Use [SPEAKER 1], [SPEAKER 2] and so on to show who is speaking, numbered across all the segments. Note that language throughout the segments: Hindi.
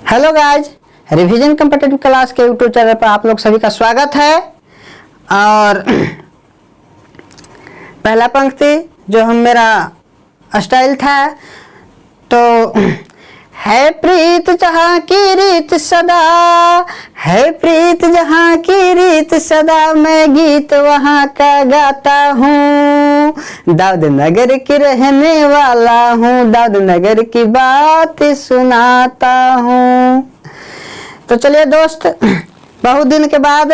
[SPEAKER 1] Hello guys, revision competitive class के यूट्यूब चैनल पर आप लोग सभी का स्वागत है। और पहला पंक्ति जो मेरा स्टाइल था, तो है प्रीत जहाँ की रीत सदा, है प्रीत जहाँ की रीत सदा, मैं गीत वहाँ का गाता हूँ, दाऊद नगर की रहने वाला हूँ, दाऊद नगर की बात सुनाता हूँ। तो चलिए दोस्त, बहुत दिन के बाद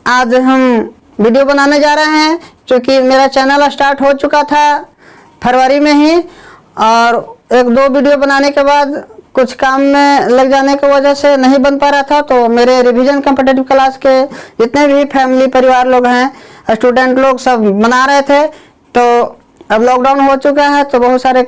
[SPEAKER 1] आज हम वीडियो बनाने जा रहे हैं, क्योंकि मेरा चैनल स्टार्ट हो चुका था फरवरी में ही, और एक दो वीडियो बनाने के बाद कुछ काम में लग जाने की वजह से नहीं बन पा रहा था। तो मेरे रिवीजन कॉम्पिटिटिव क्लास के जितने भी फैमिली परिवार लोग हैं, स्टूडेंट लोग, सब बना रहे थे। तो अब लॉकडाउन हो चुका है, तो बहुत सारे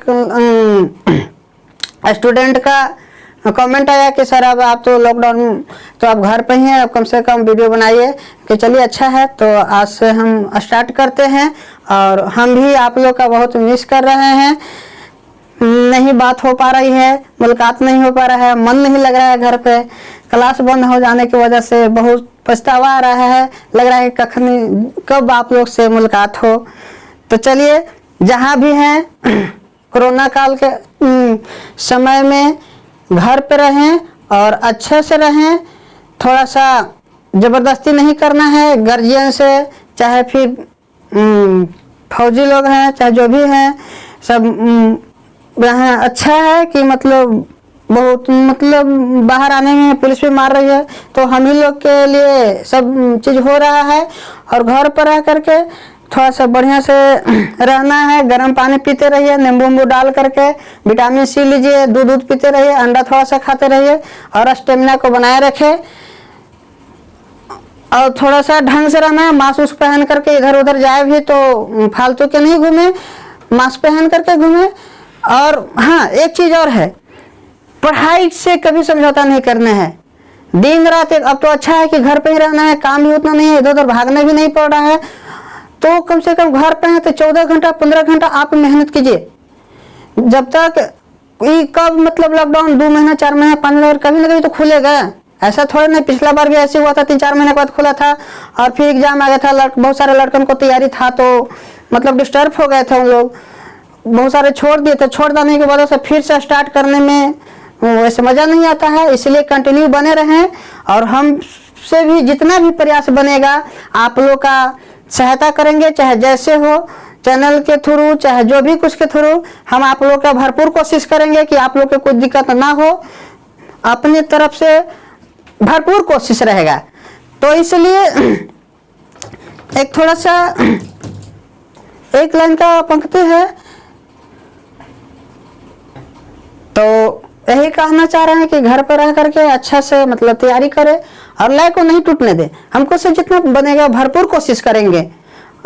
[SPEAKER 1] स्टूडेंट का कमेंट आया कि सर अब आप तो लॉकडाउन, तो आप घर पे ही हैं, अब कम से कम वीडियो बनाइए। कि चलिए अच्छा है, तो आज से हम स्टार्ट करते हैं। और हम भी आप लोग का बहुत मिस कर रहे हैं, नहीं बात हो पा रही है, मुलाकात नहीं हो पा रहा है, मन नहीं लग रहा है घर पे। क्लास बंद हो जाने की वजह से बहुत पछतावा आ रहा है, लग रहा है कब आप लोग से मुलाकात हो। तो चलिए, जहाँ भी हैं कोरोना काल के समय में घर पे रहें और अच्छे से रहें, थोड़ा सा ज़बरदस्ती नहीं करना है गार्जियन से, चाहे फिर फौजी लोग हैं, चाहे जो भी हैं, सब यहाँ अच्छा है कि बहुत बाहर आने में पुलिस भी मार रही है, तो हम ही लोग के लिए सब चीज़ हो रहा है। और घर पर रह करके थोड़ा सा बढ़िया से रहना है, गर्म पानी पीते रहिए, नींबू डाल करके, विटामिन सी लीजिए, दूध पीते रहिए, अंडा थोड़ा सा खाते रहिए, और स्टेमिना को बनाए रखें। और थोड़ा सा ढंग से रहना है, मास्क पहन करके इधर उधर जाए भी तो फालतू के नहीं घूमे, मास्क पहन करके घूमे। और हाँ, एक चीज़ और है, पढ़ाई से कभी समझौता नहीं करना है। दिन रात अब तो अच्छा है कि घर पे ही रहना है, काम भी उतना नहीं है, इधर उधर भागना भी नहीं पड़ रहा है। तो कम से कम घर पे हैं तो 14 घंटा 15 घंटा आप मेहनत कीजिए। जब तक कब लॉकडाउन 2 महीना 4 महीना 5 महीना कभी ना कभी तो खुलेगा। ऐसा थोड़ा नहीं, पिछला बार भी ऐसे हुआ था, 3-4 महीने के बाद खुला था, और फिर एग्जाम आ गया था। बहुत सारे लड़कों को तैयारी था, तो डिस्टर्ब हो गए थे उन लोग, बहुत सारे छोड़ दिए थे। छोड़ देने की वजह से फिर से स्टार्ट करने में वैसे मज़ा नहीं आता है। इसलिए कंटिन्यू बने रहें, और हम से भी जितना भी प्रयास बनेगा आप लोग का सहायता करेंगे, चाहे जैसे हो, चैनल के थ्रू, चाहे जो भी कुछ के थ्रू, हम आप लोग का भरपूर कोशिश करेंगे कि आप लोग को कोई दिक्कत ना हो। अपनी तरफ से भरपूर कोशिश रहेगा। तो इसलिए एक थोड़ा सा एक लाइन का पंक्ति है, तो यही कहना चाह रहे हैं कि घर पर रह करके अच्छा से तैयारी करें, और लय को नहीं टूटने दें। हमको से जितना बनेगा भरपूर कोशिश करेंगे,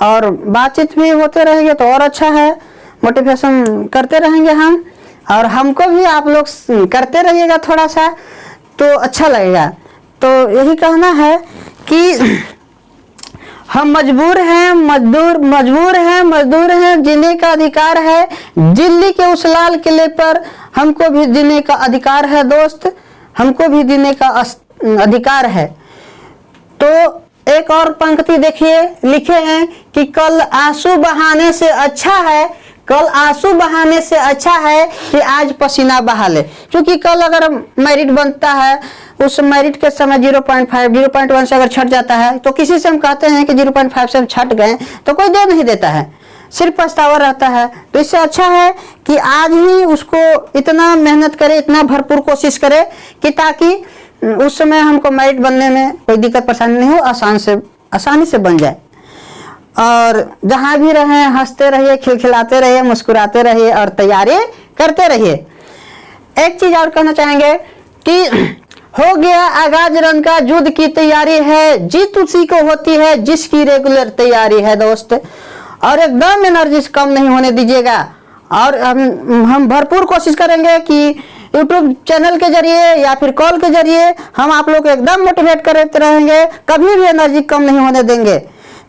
[SPEAKER 1] और बातचीत भी होते रहेंगे तो और अच्छा है, मोटिवेशन करते रहेंगे हम, और हमको भी आप लोग करते रहिएगा थोड़ा सा, तो अच्छा लगेगा। तो यही कहना है कि हम मजबूर हैं, मजदूर हैं, जीने का अधिकार है। दिल्ली के उस लाल किले पर हमको भी जीने का अधिकार है दोस्त, हमको भी जीने का अधिकार है। तो एक और पंक्ति देखिए, लिखे हैं कि कल आंसू बहाने से अच्छा है, कल आंसू बहाने से अच्छा है कि आज पसीना बहा ले। क्योंकि कल अगर मेरिट बनता है, उस मेरिट के समय 0.5 0.1 से अगर छट जाता है, तो किसी से हम कहते हैं कि 0.5 से हम छट गए, तो कोई दे नहीं देता है, सिर्फ पछतावा रहता है। तो इससे अच्छा है कि आज ही उसको इतना मेहनत करे, इतना भरपूर कोशिश करे कि ताकि उस समय हमको मेरिट बनने में कोई दिक्कत परेशानी नहीं हो, आसानी से बन जाए। और जहाँ भी रहें हंसते रहिए, खिलखिलाते रहिए, मुस्कुराते रहिए, और तैयारी करते रहिए। एक चीज और कहना चाहेंगे कि हो गया आगाज रन का, युद्ध की तैयारी है, जीत उसी को होती है जिसकी रेगुलर तैयारी है दोस्त। और एकदम एनर्जी कम नहीं होने दीजिएगा, और हम भरपूर कोशिश करेंगे कि यूट्यूब चैनल के जरिए या फिर कॉल के जरिए हम आप लोग को एकदम मोटिवेट करते रहेंगे, कभी भी एनर्जी कम नहीं होने देंगे।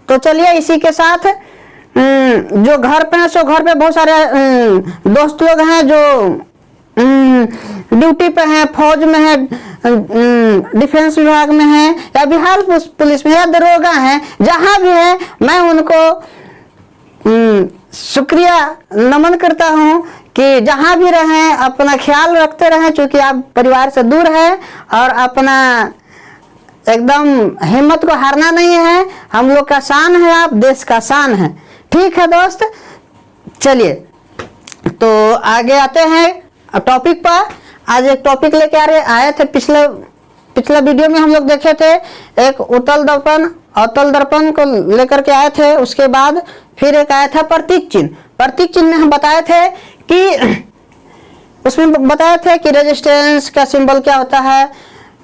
[SPEAKER 1] तो चलिए, इसी के साथ जो घर पे हैं, सो घर पे बहुत सारे दोस्त लोग हैं जो ड्यूटी पे हैं, फौज में है, डिफेंस विभाग में है, या बिहार पुलिस में, या दरोगा है, जहां भी है, मैं उनको शुक्रिया नमन करता हूं कि जहां भी रहें अपना ख्याल रखते रहें, क्योंकि आप परिवार से दूर है और अपना एकदम हिम्मत को हारना नहीं है। हम लोग का शान है, आप देश का शान है। ठीक है दोस्त, चलिए तो आगे आते हैं टॉपिक पर। आज एक टॉपिक लेके आए थे। पिछले वीडियो में हम लोग देखे थे एक उत्तल दर्पण को लेकर के आए थे। उसके बाद फिर एक आया था प्रतीक चिन्ह। प्रतीक चिन्ह में हम बताए थे कि उसमें बताए थे कि रेजिस्टेंस का सिंबल क्या होता है,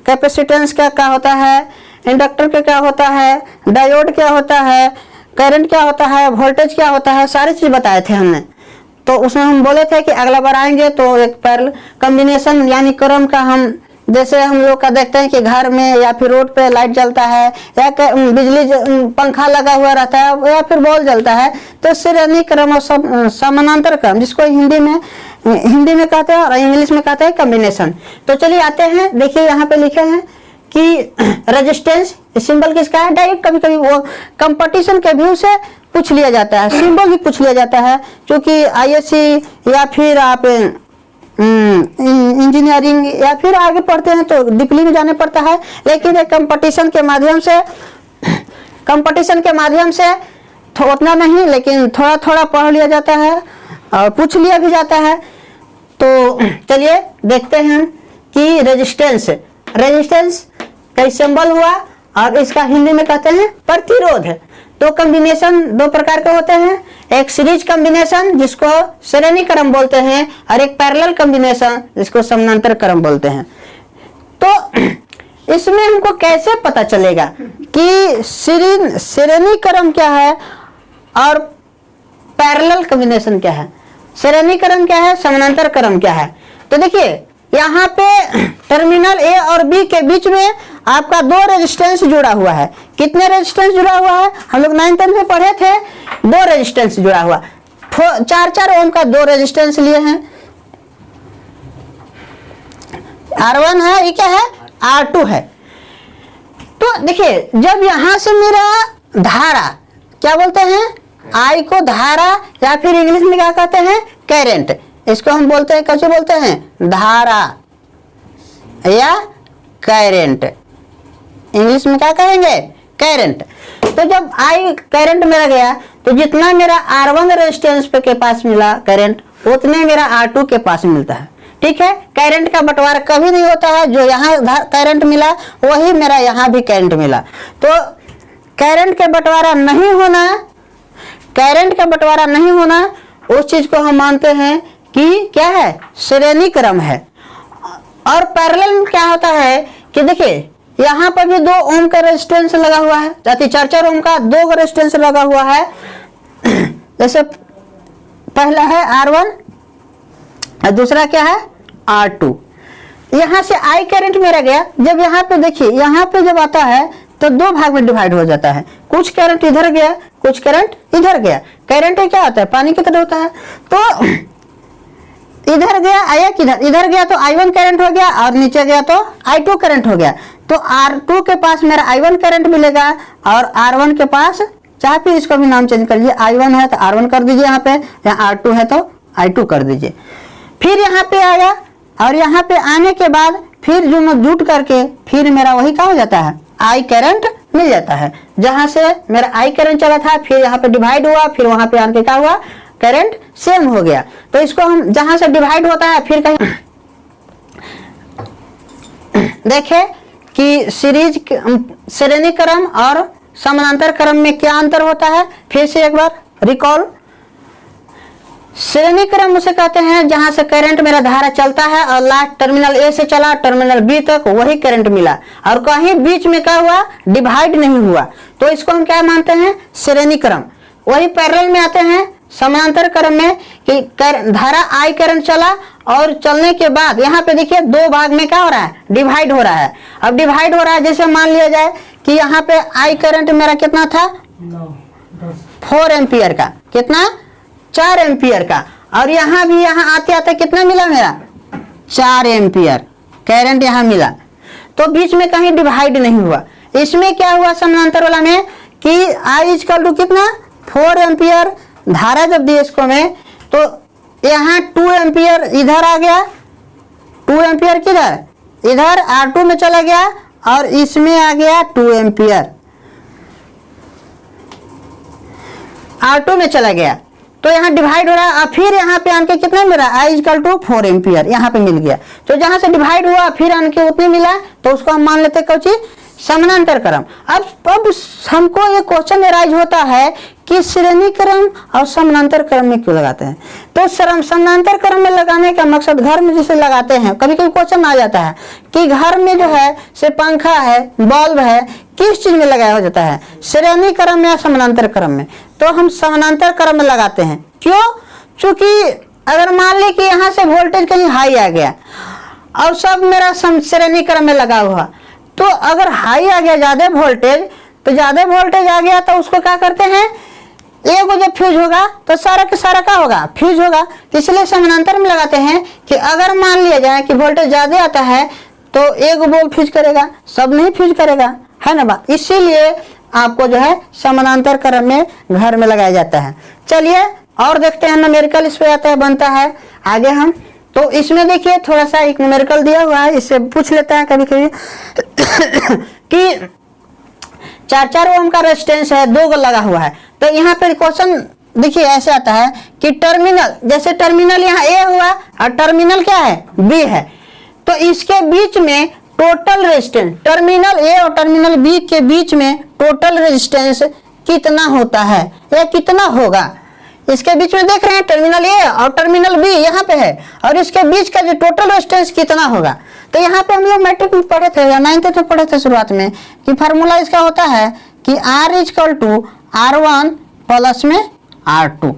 [SPEAKER 1] कैपेसिटेंस क्या होता है, इंडक्टर का क्या होता है, डायोड क्या होता है, करंट क्या होता है, वोल्टेज क्या होता है, सारी चीज बताए थे हमने। तो उसमें हम बोले थे कि अगला बार आएंगे तो एक पैरेलल कॉम्बिनेशन यानी क्रम का, हम जैसे हम लोग का देखते हैं कि घर में या फिर रोड पे लाइट जलता है, या बिजली पंखा लगा हुआ रहता है, या फिर बॉल जलता है, तो श्रेणी क्रम और समानांतर क्रम, जिसको हिंदी में कहते हैं और इंग्लिश में कहते हैं कॉम्बिनेशन। तो चलिए आते हैं, देखिए यहाँ पे लिखे हैं कि रेजिस्टेंस सिंबल किसका है। डायरेक्ट कभी कभी वो कंपटीशन के व्यू से पूछ लिया जाता है, सिंबल भी पूछ लिया जाता है, क्योंकि आईएससी या फिर आप इंजीनियरिंग या फिर आगे पढ़ते हैं तो डीपली में जाने पड़ता है। लेकिन एक कंपटीशन के माध्यम से उतना नहीं, लेकिन थोड़ा थोड़ा पढ़ लिया जाता है और पूछ लिया भी जाता है। तो चलिए देखते हैं कि रेजिस्टेंस का सिंबल हुआ और इसका हिंदी में कहते हैं प्रतिरोध। तो कॉम्बिनेशन दो प्रकार के होते हैं, एक सीरीज कॉम्बिनेशन जिसको श्रेणी क्रम बोलते हैं, और एक पैरेलल कॉम्बिनेशन जिसको समानांतर क्रम बोलते हैं। तो इसमें हमको कैसे पता चलेगा कि श्रेणी क्रम क्या है और पैरेलल कॉम्बिनेशन क्या है, श्रेणी क्रम क्या है, समानांतर क्रम क्या है। तो देखिए यहाँ पे टर्मिनल ए और बी के बीच में आपका दो रेजिस्टेंस जुड़ा हुआ है। कितने रेजिस्टेंस जुड़ा हुआ है, हम लोग 9th में पढ़े थे, दो रेजिस्टेंस जुड़ा हुआ, 4 ओम का दो रेजिस्टेंस लिए हैं। R1 है, ये क्या है, R2 है। तो देखिए जब यहां से मेरा धारा, क्या बोलते हैं, I को धारा, या फिर इंग्लिश में क्या कहते हैं, करंट, इसको हम बोलते हैं, कैसे बोलते हैं, धारा या करंट, इंग्लिश में क्या कहेंगे, करंट। तो जब आई करंट मेरा गया तो जितना मेरा R1 रेजिस्टेंस पे के पास मिला करंट, उतने मेरा R2 के पास मिलता है। ठीक है, करंट का बंटवारा कभी नहीं होता है, जो यहाँ करंट मिला वही मेरा यहाँ भी करंट मिला। तो करंट के बंटवारा नहीं होना, उस चीज को हम मानते हैं कि क्या है, श्रेणी क्रम है। और पैरेलल क्या होता है कि देखिए यहाँ पर भी 2 ओम का रेजिस्टेंस लगा हुआ है, जाति 4 ओम का 2 रेजिस्टेंस लगा हुआ है। जैसे पहला है R1 और दूसरा क्या है, R2। यहाँ से I करंट मेरा गया, जब यहाँ पे देखिए, यहाँ पे जब आता है तो 2 भाग में डिवाइड हो जाता है, कुछ करंट इधर गया, कुछ करंट इधर गया। करंट क्या होता है, पानी की तरह होता है। तो इधर गया, आया किधर, इधर गया तो I1 करंट हो गया, और नीचे गया तो I2 करंट हो गया। तो R2 के पास मेरा I1 करंट मिलेगा, और R1 के पास, चाहे फिर इसको भी नाम चेंज कर लीजिए, I1 है तो R1 कर दीजिए यहाँ पे, या R2 है तो I2 कर दीजिए। फिर यहाँ पे आया, और यहाँ पे आने के बाद फिर जो जुट करके फिर मेरा वही क्या हो जाता है, I करंट मिल जाता है। जहां से मेरा I करंट चला था, फिर यहाँ पे डिवाइड हुआ, फिर वहां पे आके क्या हुआ, करंट सेम हो गया। तो इसको हम जहां से डिवाइड होता है, फिर कहीं देखे कि श्रेणी क्रम और समानांतर क्रम में क्या अंतर होता है। फिर से एक बार रिकॉल, श्रेणी क्रम उसे कहते हैं जहां से करंट मेरा धारा चलता है और लास्ट टर्मिनल ए से चला टर्मिनल बी तक वही करंट मिला, और कहीं बीच में क्या हुआ, डिवाइड नहीं हुआ, तो इसको हम क्या मानते हैं, श्रेणी क्रम। वही पैरेलल में आते हैं समानांतर क्रम में कि धारा I करंट चला, और चलने के बाद यहाँ पे देखिए 2 भाग में क्या हो रहा है, डिवाइड हो रहा है। अब डिवाइड हो रहा है, जैसे मान लिया जाए कि यहाँ पे I करंट मेरा कितना था, 4 एम्पियर का, कितना, 4 एम्पियर का, और यहाँ भी यहाँ आते आते कितना मिला मेरा, 4 एम्पियर करंट यहाँ मिला, तो बीच में कहीं डिवाइड नहीं हुआ। इसमें क्या हुआ समानांतर वाला में कि I इक्वल टू कितना 4 एम्पियर धारा जब दी इसको में, तो यहाँ 2 एम्पियर इधर आ गया, 2 एम्पियर किधर इधर R2 में चला गया और इसमें आ गया 2 एम्पियर R2 में चला गया, तो यहाँ डिवाइड हो रहा है। फिर यहाँ पे आन के कितना मिल रहा है I इक्वल टू 4 एम्पियर यहाँ पे मिल गया, तो जहां से डिवाइड हुआ फिर आन के उतने मिला, तो उसको हम मान लेते कौन चीज समानांतर क्रम। अब हमको ये क्वेश्चन एराइज होता है कि श्रेणी क्रम और समानांतर क्रम में क्यों लगाते हैं। तो समानांतर क्रम में लगाने का मकसद घर में जिसे लगाते हैं, कभी कभी क्वेश्चन आ जाता है कि घर में जो है से पंखा है, बल्ब है, किस चीज में लगाया हो जाता है, श्रेणी क्रम में या समानांतर क्रम में। तो हम समानांतर क्रम में लगाते हैं। क्यों? चूंकि अगर मान ले कि यहाँ से वोल्टेज कहीं हाई आ गया और सब मेरा श्रेणी क्रम में लगा हुआ, तो अगर हाई आ गया ज्यादा वोल्टेज, तो ज्यादा वोल्टेज आ गया तो उसको क्या करते हैं, एक जब फ्यूज होगा तो सारा के सारा क्या होगा, फ्यूज होगा। तो इसलिए समानांतर में लगाते हैं कि अगर मान लिया जाए कि वोल्टेज ज्यादा आता है तो एक बल्ब फ्यूज करेगा, सब नहीं फ्यूज करेगा, है ना बात। इसीलिए आपको जो है समानांतर क्रम में घर में लगाया जाता है। चलिए और देखते हैं न्यूमेरिकल इस पे आता है, बनता है आगे हम। तो इसमें देखिए थोड़ा सा एक न्यूमेरिकल दिया हुआ है, इससे पूछ लेते हैं कभी कभी कि 4 ओम का रेजिस्टेंस है, 2 लगा हुआ है। तो यहाँ पे क्वेश्चन देखिए ऐसे आता है कि टर्मिनल, जैसे टर्मिनल यहाँ ए हुआ और टर्मिनल क्या है बी है, तो इसके बीच में टोटल रेजिस्टेंस, टर्मिनल ए और टर्मिनल बी के बीच में टोटल रेजिस्टेंस कितना होता है या कितना होगा। इसके बीच में देख रहे हैं टर्मिनल ए और टर्मिनल बी यहाँ पे है, और इसके बीच का जो टोटल रेजिस्टेंस कितना होगा। तो यहाँ पे हम लोग मैट्रिक में पढ़े थे या 9th में पढ़े थे शुरुआत में कि फार्मूला इसका होता है कि R equal to R1 plus में R2।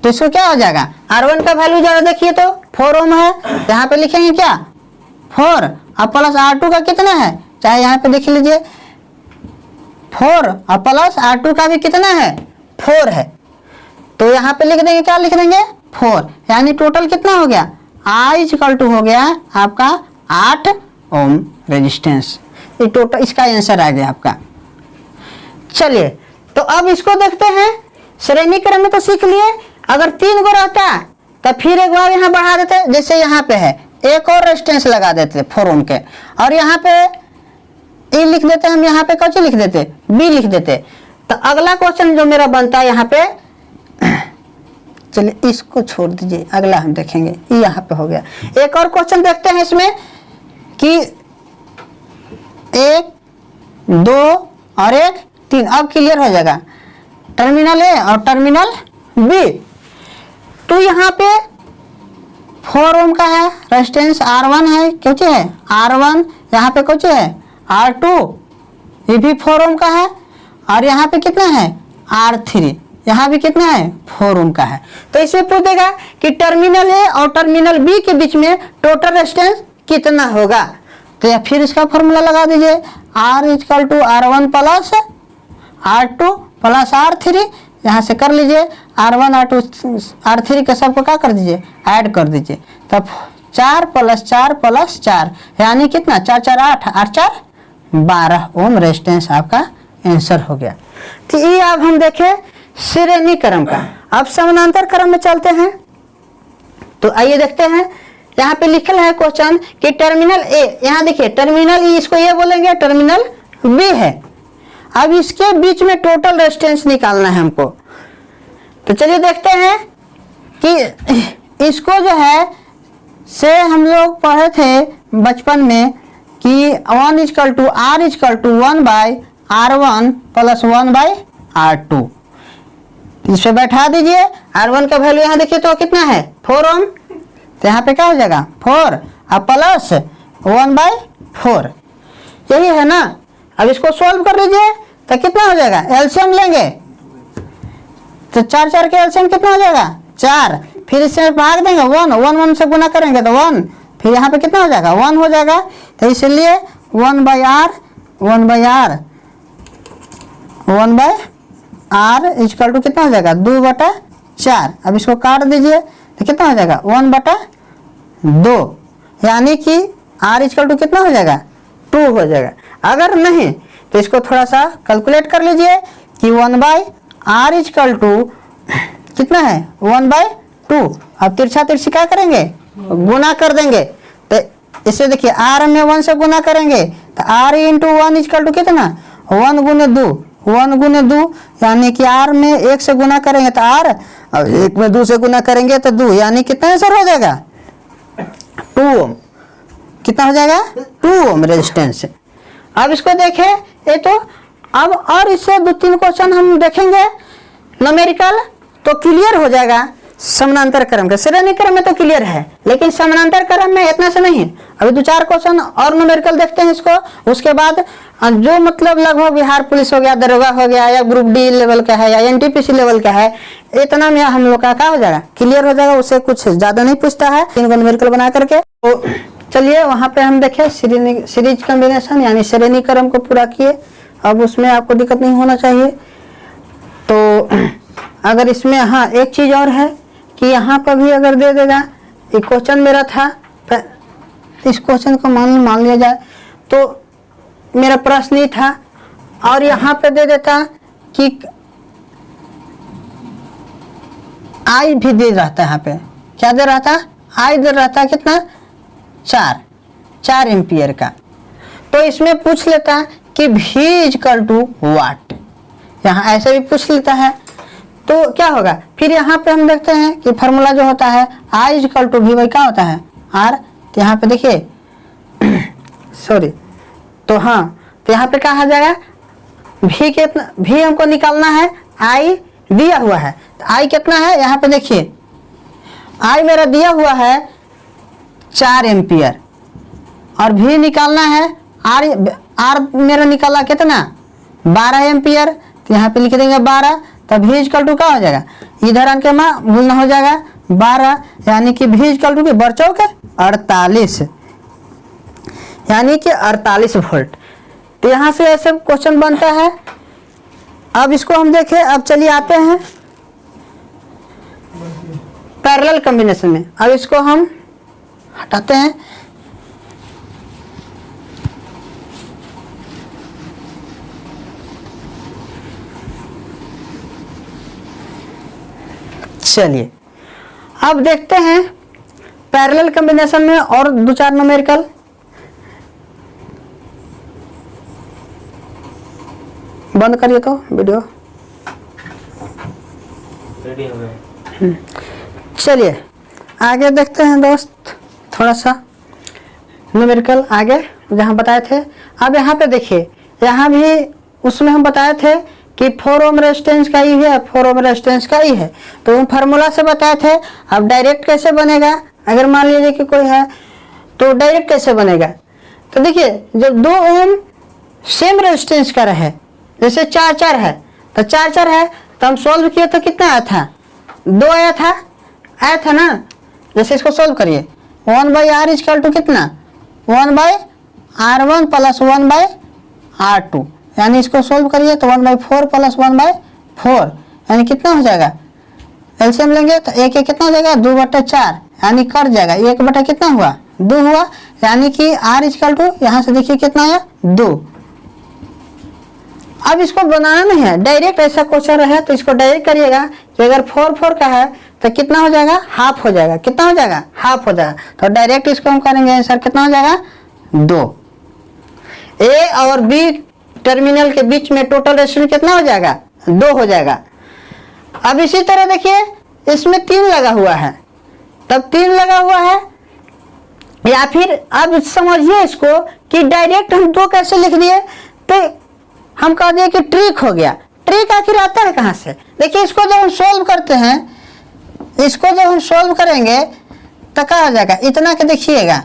[SPEAKER 1] तो इसको क्या हो जाएगा, R1 का वैल्यू जरा देखिए तो 4 ओम है, यहाँ पे लिखेंगे क्या 4, और प्लस R2 का कितना है, चाहे यहाँ पे लिख लीजिए 4, और प्लस R2 का भी कितना है 4 है। तो यहाँ पे लिख देंगे, क्या लिख देंगे 4, यानी टोटल कितना हो गया I इक्वल टू हो गया आपका 8 ओम रेजिस्टेंस। ये टोटल इसका आंसर आ गया आपका। चलिए तो अब इसको देखते हैं, श्रेणी क्रम में तो सीख लिए, अगर 3 गो रहता तो फिर एक बार यहाँ बढ़ा देते, जैसे यहाँ पे है एक और रेजिस्टेंस लगा देते 4 ओम के, और यहाँ पे ए लिख देते हम, यहाँ पे कौन लिख देते बी लिख देते। तो अगला क्वेश्चन जो मेरा बनता है यहाँ पे, चलिए इसको छोड़ दीजिए, अगला हम देखेंगे, ये यहाँ पे हो गया। एक और क्वेश्चन देखते हैं इसमें कि 1 2 और 1 3, अब क्लियर हो जाएगा टर्मिनल ए और टर्मिनल बी। तो यहाँ पे 4 ओम का है रेजिस्टेंस, R1 है, क्या है R1, यहाँ पे क्या है R2, ये भी 4 ओम का है, और यहाँ पे कितना है R3, यहाँ भी कितना है 4 ओम का है। तो इसमें पूछ देगा कि टर्मिनल ए और टर्मिनल बी के बीच में टोटल रेजिस्टेंस कितना होगा। तो या फिर इसका फॉर्मूला लगा दीजिए, R equal to R1 plus R2 plus R3, यहाँ से कर लीजिए R1 R2 R3 के सबको क्या कर दीजिए ऐड कर दीजिए, तब 4 प्लस 4 प्लस 4 यानी कितना 4 4 8 8 4 12 ओम रेजिस्टेंस आपका आंसर हो गया। तो ये अब हम देखें श्रेणी क्रम का। अब समानांतर क्रम में चलते हैं, तो आइए देखते हैं। यहाँ पे लिखल है क्वेश्चन कि टर्मिनल ए, यहाँ देखिए टर्मिनल ई, इसको ये बोलेंगे, टर्मिनल बी है। अब इसके बीच में टोटल रेजिस्टेंस निकालना है हमको। तो चलिए देखते हैं कि इसको जो है से हम लोग पढ़े थे बचपन में कि 1 equal to R equal to 1/R1 plus 1/R2। इस पे बैठा दीजिए, R1 का वैल्यू यहाँ देखिए तो कितना है 4 ओम, तो यहाँ पे क्या हो जाएगा 4 और प्लस 1/4, यही है ना। अब इसको सॉल्व कर लीजिए तो कितना हो जाएगा, एलसीएम लेंगे तो 4 4 के एलसीएम कितना हो जाएगा 4, फिर इससे भाग देंगे 1 1 1 से गुना करेंगे तो 1, फिर यहाँ पे कितना हो जाएगा 1 हो जाएगा। तो इसलिए 1/R 1/R इक्वल टू कितना हो जाएगा 2/4। अब इसको काट दीजिए तो कितना हो जाएगा 1/2, 2, यानी कि r इक्वल टू कितना हो जाएगा 2 हो जाएगा। अगर नहीं तो इसको थोड़ा सा कैलकुलेट कर लीजिए कि 1/r इक्वल टू कितना है 1/2। अब तिरछा तिरछी क्या करेंगे गुना कर देंगे, तो इससे देखिए r में 1 से गुना करेंगे तो r इंटू 1 इक्वल टू कितना 1 गुने 2, 1 गुने 2 यानी कि r में 1 से गुना करेंगे तो r, और 1 में 2 से गुना करेंगे तो 2, यानी कितना आंसर हो जाएगा 2 ओम। कितना हो जाएगा 2 ओम रेजिस्टेंस। अब इसको देखें ये तो अब और इससे 2-3 क्वेश्चन हम देखेंगे न्यूमेरिकल तो क्लियर हो जाएगा। समानांतर क्रम के श्रेणी क्रम में तो क्लियर है, लेकिन समानांतर क्रम में इतना से नहीं। अभी 2-4 क्वेश्चन और न्यूमेरिकल देखते हैं इसको, उसके बाद जो मतलब लगभग बिहार पुलिस हो गया, दरोगा हो गया, या ग्रुप डी लेवल का है या एनटीपीसी लेवल का है, इतना में हम लोग का क्या हो जाएगा क्लियर हो जाएगा। उससे कुछ ज्यादा नहीं पूछता है 3 न्यूमेरिकल बना करके। तो चलिए वहां पे हम देखें सीरीज कॉम्बिनेशन यानी श्रेणी क्रम को पूरा किए। अब उसमें आपको दिक्कत नहीं होना चाहिए। तो अगर इसमें हाँ एक चीज और है कि यहाँ पर भी अगर दे देगा, एक क्वेश्चन मेरा था, इस क्वेश्चन को मान लिया जाए तो मेरा प्रश्न ही था, और यहाँ पे दे देता कि आई भी दे रहा था। यहाँ पे क्या दे रहा था आई दे रहा था कितना 4 एम्पियर का। तो इसमें पूछ लेता कि V इक्वल टू वाट, यहाँ ऐसे भी पूछ लेता है। तो क्या होगा फिर यहाँ पे हम देखते हैं कि फार्मूला जो होता है I इक्वल टू V क्या होता है R। तो यहाँ पे देखिए सॉरी, तो हाँ तो यहाँ पे क्या आ जाएगा V कितना, V हमको निकालना है, I दिया हुआ है तो I कितना है यहाँ पे देखिए I मेरा दिया हुआ है 4 एम्पियर, और V निकालना है R मेरा निकाला कितना 12 एम्पियर। तो यहाँ पे लिख देंगे 12, तब V इक्वल टू क्या हो जाएगा, इधर आके माँ भूलना हो जाएगा 12, यानी कि V इक्वल टू के बढ़ चौके 48, यानी कि 48 वोल्ट। तो यहाँ से ऐसे क्वेश्चन बनता है। अब इसको हम देखें। अब चलिए आते हैं पैरेलल कॉम्बिनेशन में। अब इसको हम हटाते हैं। चलिए अब देखते हैं पैरेलल कॉम्बिनेशन में और 2-4 न्यूमेरिकल। बंद करिए तो वीडियो। चलिए आगे देखते हैं दोस्त, थोड़ा सा न्यूमेरिकल आगे जहां बताए थे। अब यहाँ पे देखिए, यहाँ भी उसमें हम बताए थे कि 4 ओम रेजिस्टेंस का ही है, 4 ओम रेजिस्टेंस का ही है, तो हम फार्मूला से बताए थे। अब डायरेक्ट कैसे बनेगा, अगर मान लीजिए कि कोई है तो डायरेक्ट कैसे बनेगा। तो देखिए जब 2 ओम सेम रेजिस्टेंस का रहे, जैसे 4 है तो 4 है तो हम सोल्व किए तो कितना आया था 2 आया था ना। जैसे इसको सोल्व करिए 1/r इक्वल टू कितना 1/r1 प्लस 1/r2, यानी इसको सोल्व करिए तो 1/4 प्लस 1/4, यानी कितना हो जाएगा एलसीएम लेंगे तो एक कितना हो जाएगा 2/4, यानी कट जाएगा 1 कितना हुआ 2 हुआ, यानी कि r इक्वल टू यहाँ से देखिए कितना आया 2। अब इसको बनाना नहीं है, डायरेक्ट ऐसा क्वेश्चन रहे तो इसको डायरेक्ट करिएगा कि अगर 4 का है तो कितना हो जाएगा हाफ हो जाएगा, कितना हो जाएगा हाफ हो जाएगा। तो डायरेक्ट इसको हम करेंगे आंसर कितना हो जाएगा 2। ए और बी टर्मिनल के बीच में टोटल रेजिस्टेंस कितना हो जाएगा 2 हो जाएगा। अब इसी तरह देखिए इसमें 3 लगा हुआ है, तब 3 लगा हुआ है, या फिर अब समझिए इसको कि डायरेक्ट हम 2 कैसे लिख दिए, तो हम कह दिए कि ट्रिक हो गया। ट्रिक आखिर आता है कहाँ से, देखिए इसको जब हम सोल्व करते हैं, इसको जब हम सोल्व करेंगे तो क्या हो जाएगा इतना के देखिएगा।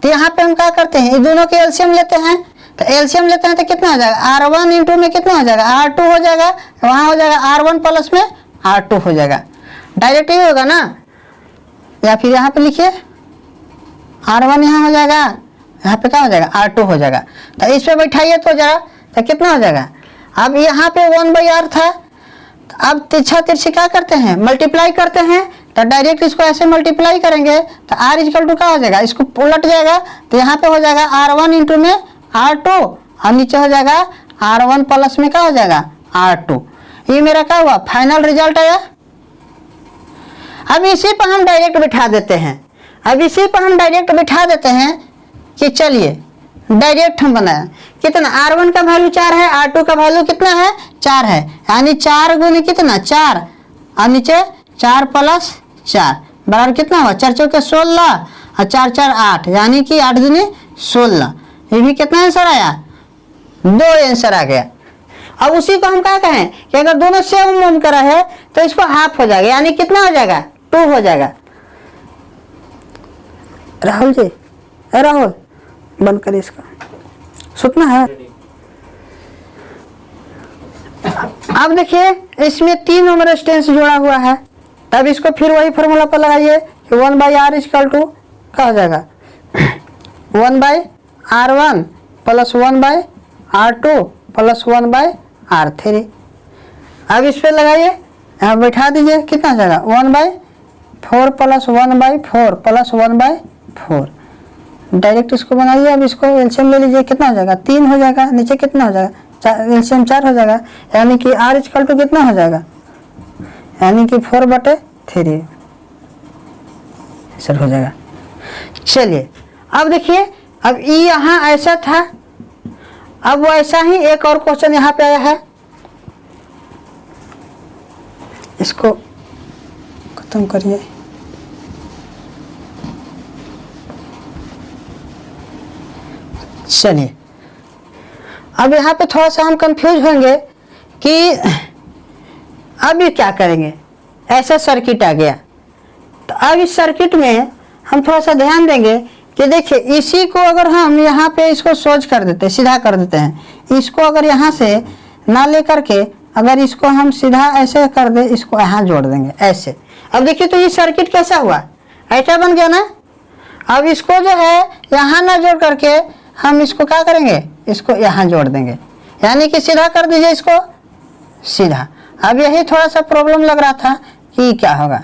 [SPEAKER 1] तो यहाँ पे हम क्या करते हैं इन दोनों के एलसीएम लेते हैं, तो एलसीएम लेते हैं तो कितना हो जाएगा r1 इंटू में कितना हो जाएगा r2 हो जाएगा, वहाँ हो जाएगा r1 प्लस में r2 हो जाएगा, डायरेक्ट ही होगा ना। या फिर यहाँ पे लिखिए r1 यहाँ हो जाएगा, यहाँ पे क्या हो जाएगा r2 हो जाएगा। तो इस पे बैठाइए तो जरा, तो कितना हो जाएगा। अब यहाँ पे 1/r था, अब तिरछा तिरछी क्या करते हैं मल्टीप्लाई करते हैं, तो डायरेक्ट इसको ऐसे मल्टीप्लाई करेंगे तो R इक्वल टू क्या हो जाएगा, इसको उलट जाएगा तो यहाँ पे हो जाएगा R1 इंटू में R2 और नीचे हो जाएगा R1 प्लस में क्या हो जाएगा R2। ये मेरा क्या हुआ, फाइनल रिजल्ट आया। अब इसी पर हम डायरेक्ट बिठा देते हैं, कि चलिए डायरेक्ट हम बनाया कितना, R1 का वैल्यू 4 है, R2 का वैल्यू कितना है 4 है, यानी 4 गुने कितना 4 और नीचे 4 प्लस 4 बराबर कितना हुआ 4 चौके 16 और 4 4 8 यानी कि 8 दूनी 16। ये भी कितना आंसर आया, 2 आंसर आ गया। अब उसी को हम क्या कहें कि अगर दोनों सेम ओम करा है तो इसको हाफ हो जाएगा, यानी कितना हो जाएगा 2 हो जाएगा। राहुल जी, राहुल बंद कर इसका, सुनना है। अब देखिए इसमें 3 ओम रेजिस्टेंस जोड़ा हुआ है, तब इसको फिर वही फॉर्मूला पर लगाइए कि 1/R इक्वल टू क्या हो जाएगा 1/R1 plus 1/R2 plus 1/R3। अब इस पे लगाइए, यहाँ बैठा दीजिए, कितना हो जाएगा 1/4 प्लस 1/4 प्लस 1/4। डायरेक्ट इसको बनाइए। अब इसको एलसीएम ले लीजिए, कितना हो जाएगा 3 हो जाएगा, नीचे कितना हो जाएगा एलसीएम 4 हो जाएगा, यानी कि R इक्वल टू कितना हो जाएगा, यानी कि 4/3 सर हो जाएगा। चलिए अब देखिए, अब ये यहाँ ऐसा था, अब वैसा ही एक और क्वेश्चन यहाँ पे आया है, इसको खत्म करिए। चलिए अब यहाँ पे थोड़ा सा हम कंफ्यूज होंगे कि अब ये क्या करेंगे, ऐसा सर्किट आ गया। तो अब इस सर्किट में हम थोड़ा सा ध्यान देंगे कि देखिए इसी को अगर हम यहाँ पे इसको सोच कर देते, सीधा कर देते हैं, इसको अगर यहाँ से ना लेकर के अगर इसको हम सीधा ऐसे कर दे, इसको यहाँ जोड़ देंगे ऐसे। अब देखिए तो ये सर्किट कैसा हुआ, ऐसा बन गया ना। अब इसको जो है यहाँ ना जोड़ करके हम इसको क्या करेंगे, इसको यहाँ जोड़ देंगे, यानी कि सीधा कर दीजिए इसको सीधा। अब यही थोड़ा सा प्रॉब्लम लग रहा था कि क्या होगा।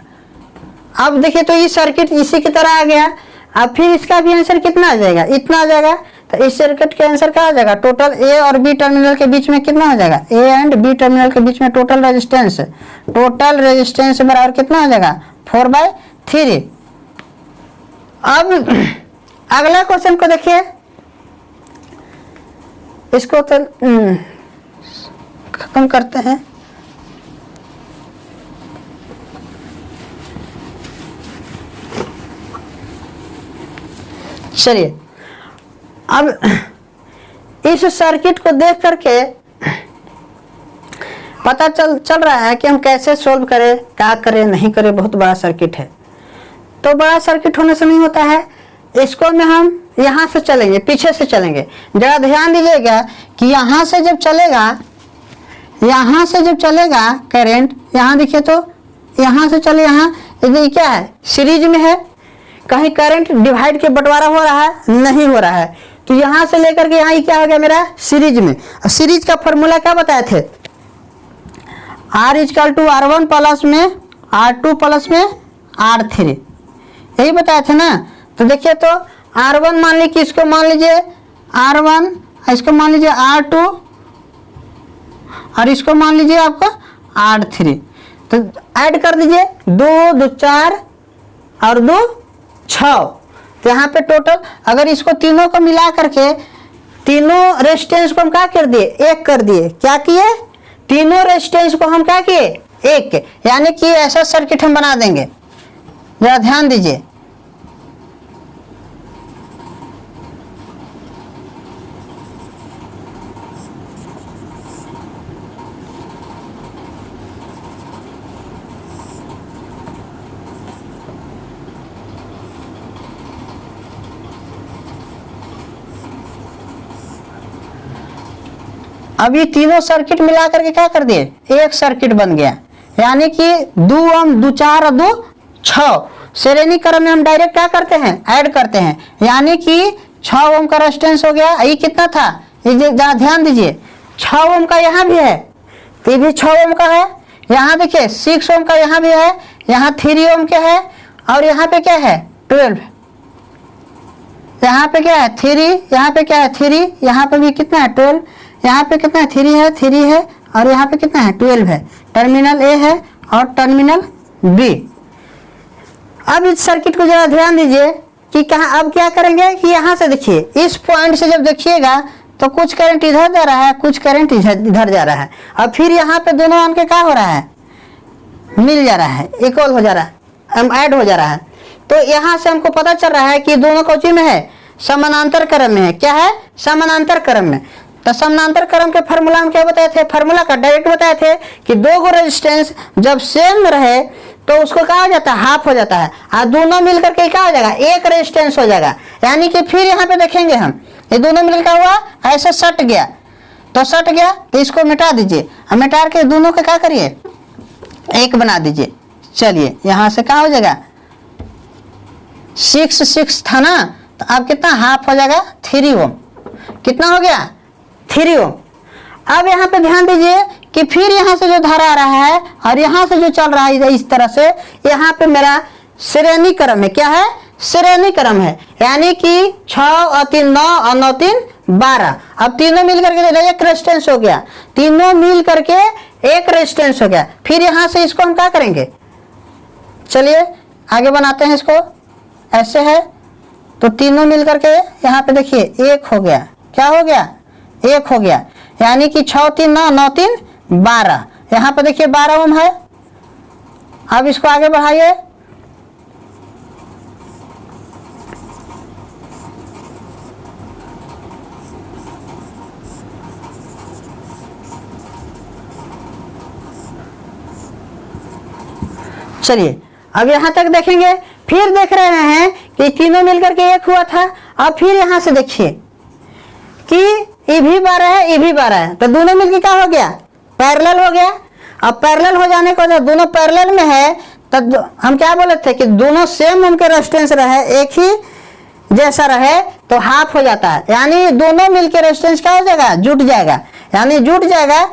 [SPEAKER 1] अब देखिए तो ये सर्किट इसी की तरह आ गया। अब फिर इसका भी आंसर कितना आ जाएगा, इतना आ जाएगा। तो इस सर्किट के आंसर क्या आ जाएगा, टोटल ए और बी टर्मिनल के बीच में कितना हो जाएगा, ए एंड बी टर्मिनल के बीच में टोटल रेजिस्टेंस बराबर कितना हो जाएगा 4/3। अब अगला क्वेश्चन को देखिए, इसको तो खत्म करते हैं। चलिए अब इस सर्किट को देख करके पता चल रहा है कि हम कैसे सोल्व करें, क्या करें नहीं करें। बहुत बड़ा सर्किट है, तो बड़ा सर्किट होने से नहीं होता है। इसको में हम यहाँ से चलेंगे, पीछे से चलेंगे। जरा ध्यान दीजिएगा कि यहाँ से जब चलेगा करंट, यहाँ देखिए तो यहाँ से चले, यहाँ ये क्या है सीरीज में है, कहीं करंट डिवाइड के बंटवारा हो रहा है, नहीं हो रहा है। तो यहाँ से लेकर के यहाँ ये क्या हो गया मेरा सीरीज में। सीरीज का फॉर्मूला क्या बताए थे, R equal to R1 plus में R2 प्लस में R3, यही बताए थे ना। तो देखिए तो R1 मान लीजिए, इसको मान लीजिए R1, इसको मान लीजिए R2 और इसको मान लीजिए आपका R3। तो ऐड कर दीजिए, 2 2 4 और 2 6। तो यहाँ पे टोटल अगर इसको तीनों को मिला करके तीनों रेजिस्टेंस को हम क्या कर दिए, एक कर दिए। क्या किए, तीनों रेजिस्टेंस को हम क्या किए, एक, यानी कि ऐसा सर्किट हम बना देंगे। जरा ध्यान दीजिए, अब ये तीनों सर्किट मिला करके क्या कर दिए, एक सर्किट बन गया। यानी कि 2 ओम 2 4 और 2 6 श्रेणी क्रम में हम डायरेक्ट क्या करते हैं, ऐड करते हैं। यानी कि 6 ओम का रेजिस्टेंस हो गया। ये कितना था, ये जरा ध्यान दीजिए, 6 ओम का यहाँ भी है, तो ये भी 6 ओम का है। यहाँ देखिए 6 ओम का यहाँ भी है, यहाँ 3 ओम क्या है और यहाँ पे क्या है 12, यहाँ पे क्या है 3, यहाँ पे क्या है 3, यहाँ पे भी कितना है 12, यहाँ पे कितना है 3 है और यहाँ पे कितना है 12 है। टर्मिनल ए है और टर्मिनल बी। अब इस सर्किट को जरा ध्यान दीजिए कि कहाँ, अब क्या करेंगे कि यहाँ से देखिए, इस पॉइंट से जब देखिएगा तो कुछ करंट इधर जा रहा है, कुछ करंट इधर जा रहा है, और फिर यहाँ पे दोनों आन के क्या हो रहा है, मिल जा रहा है, इक्वल हो जा रहा है, ऐड हो जा रहा है। तो यहाँ से हमको पता चल रहा है कि दोनों कौची में है, समानांतर क्रम में है। क्या है, समानांतर क्रम में। तो समानांतर क्रम के फार्मूला में क्या बताए थे, फार्मूला का डायरेक्ट बताए थे कि दो गो रेजिस्टेंस जब सेम रहे तो उसको क्या हो जाता है, हाफ हो जाता है, और दोनों मिलकर के क्या हो जाएगा, एक रेजिस्टेंस हो जाएगा। यानी कि फिर यहाँ पे देखेंगे हम, ये दोनों मिलकर क्या हुआ, ऐसे सट गया, तो सट गया तो इसको मिटा दीजिए, और मिटा के दोनों का क्या करिए, एक बना दीजिए। चलिए यहाँ से क्या हो जाएगा, 6 था ना, तो अब कितना हाफ हो जाएगा 3 ओम। कितना हो गया 3 ओम। अब यहाँ पे ध्यान दीजिए कि फिर यहाँ से जो धारा आ रहा है और यहाँ से जो चल रहा है इस तरह से, यहाँ पे मेरा श्रेणी क्रम है। क्या है, श्रेणी क्रम है। यानी कि 6 और 3 9 और 9 3 12। अब तीनों मिल करके एक रेजिस्टेंस हो गया, तीनों मिल करके एक रेजिस्टेंस हो गया। फिर यहाँ से इसको हम क्या करेंगे, चलिए आगे बनाते हैं इसको। ऐसे है तो तीनों मिल करके यहाँ पे देखिए एक हो गया। क्या हो गया, एक हो गया। यानी कि 6 3 9 9 3 12। यहाँ पे देखिए 12 ओम है। अब इसको आगे बढ़ाइए, चलिए अब यहाँ तक देखेंगे। फिर देख रहे हैं कि तीनों मिलकर के एक हुआ था। अब फिर यहाँ से देखिए कि ये भी 12 है, ये भी 12 है, तो दोनों मिलकर क्या हो गया, पैरेलल हो गया। अब पैरेलल हो जाने को जब दोनों पैरेलल में है तब हम क्या बोले थे कि दोनों सेम उनके रेजिस्टेंस रहे, एक ही जैसा रहे तो हाफ हो जाता है। यानी दोनों मिलकर रेजिस्टेंस क्या हो जाएगा, जुट जाएगा। यानी जुट जाएगा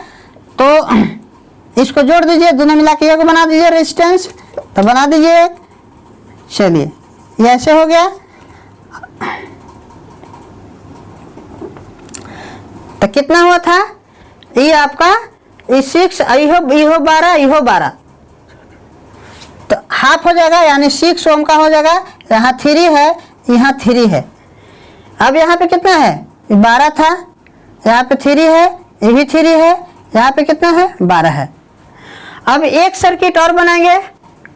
[SPEAKER 1] तो इसको जोड़ दीजिए, दोनों मिला के एक बना दीजिए रेजिस्टेंस, तो बना दीजिए। चलिए ये ऐसे हो गया। तो कितना हुआ था, ये आपका 6, इहो 12, इहो 12, तो हाफ हो जाएगा। यानी 6 ओम का हो जाएगा। यहाँ 3 है, यहाँ 3 है। अब यहाँ पे कितना है, 12 था, यहाँ पे 3 है, ये भी 3 है, यहाँ पे कितना है 12 है। अब एक सर्किट और बनाएंगे,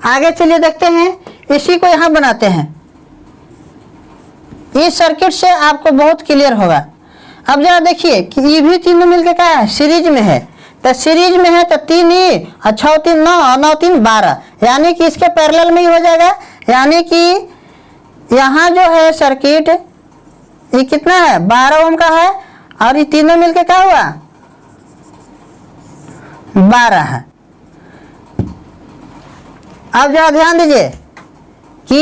[SPEAKER 1] आगे चलिए देखते हैं। इसी को यहाँ बनाते हैं। इस सर्किट से आपको बहुत क्लियर होगा। अब जरा देखिए कि ये भी तीनों मिलकर क्या है, सीरीज में है। तो सीरीज में है तो 3 ही और 6 3 9 और 9 3 12, यानी कि इसके पैरेलल में ही हो जाएगा। यानी कि यहाँ जो है सर्किट ये कितना है, 12 ओम का है, और ये तीनों मिलकर क्या हुआ 12 है। अब जरा ध्यान दीजिए कि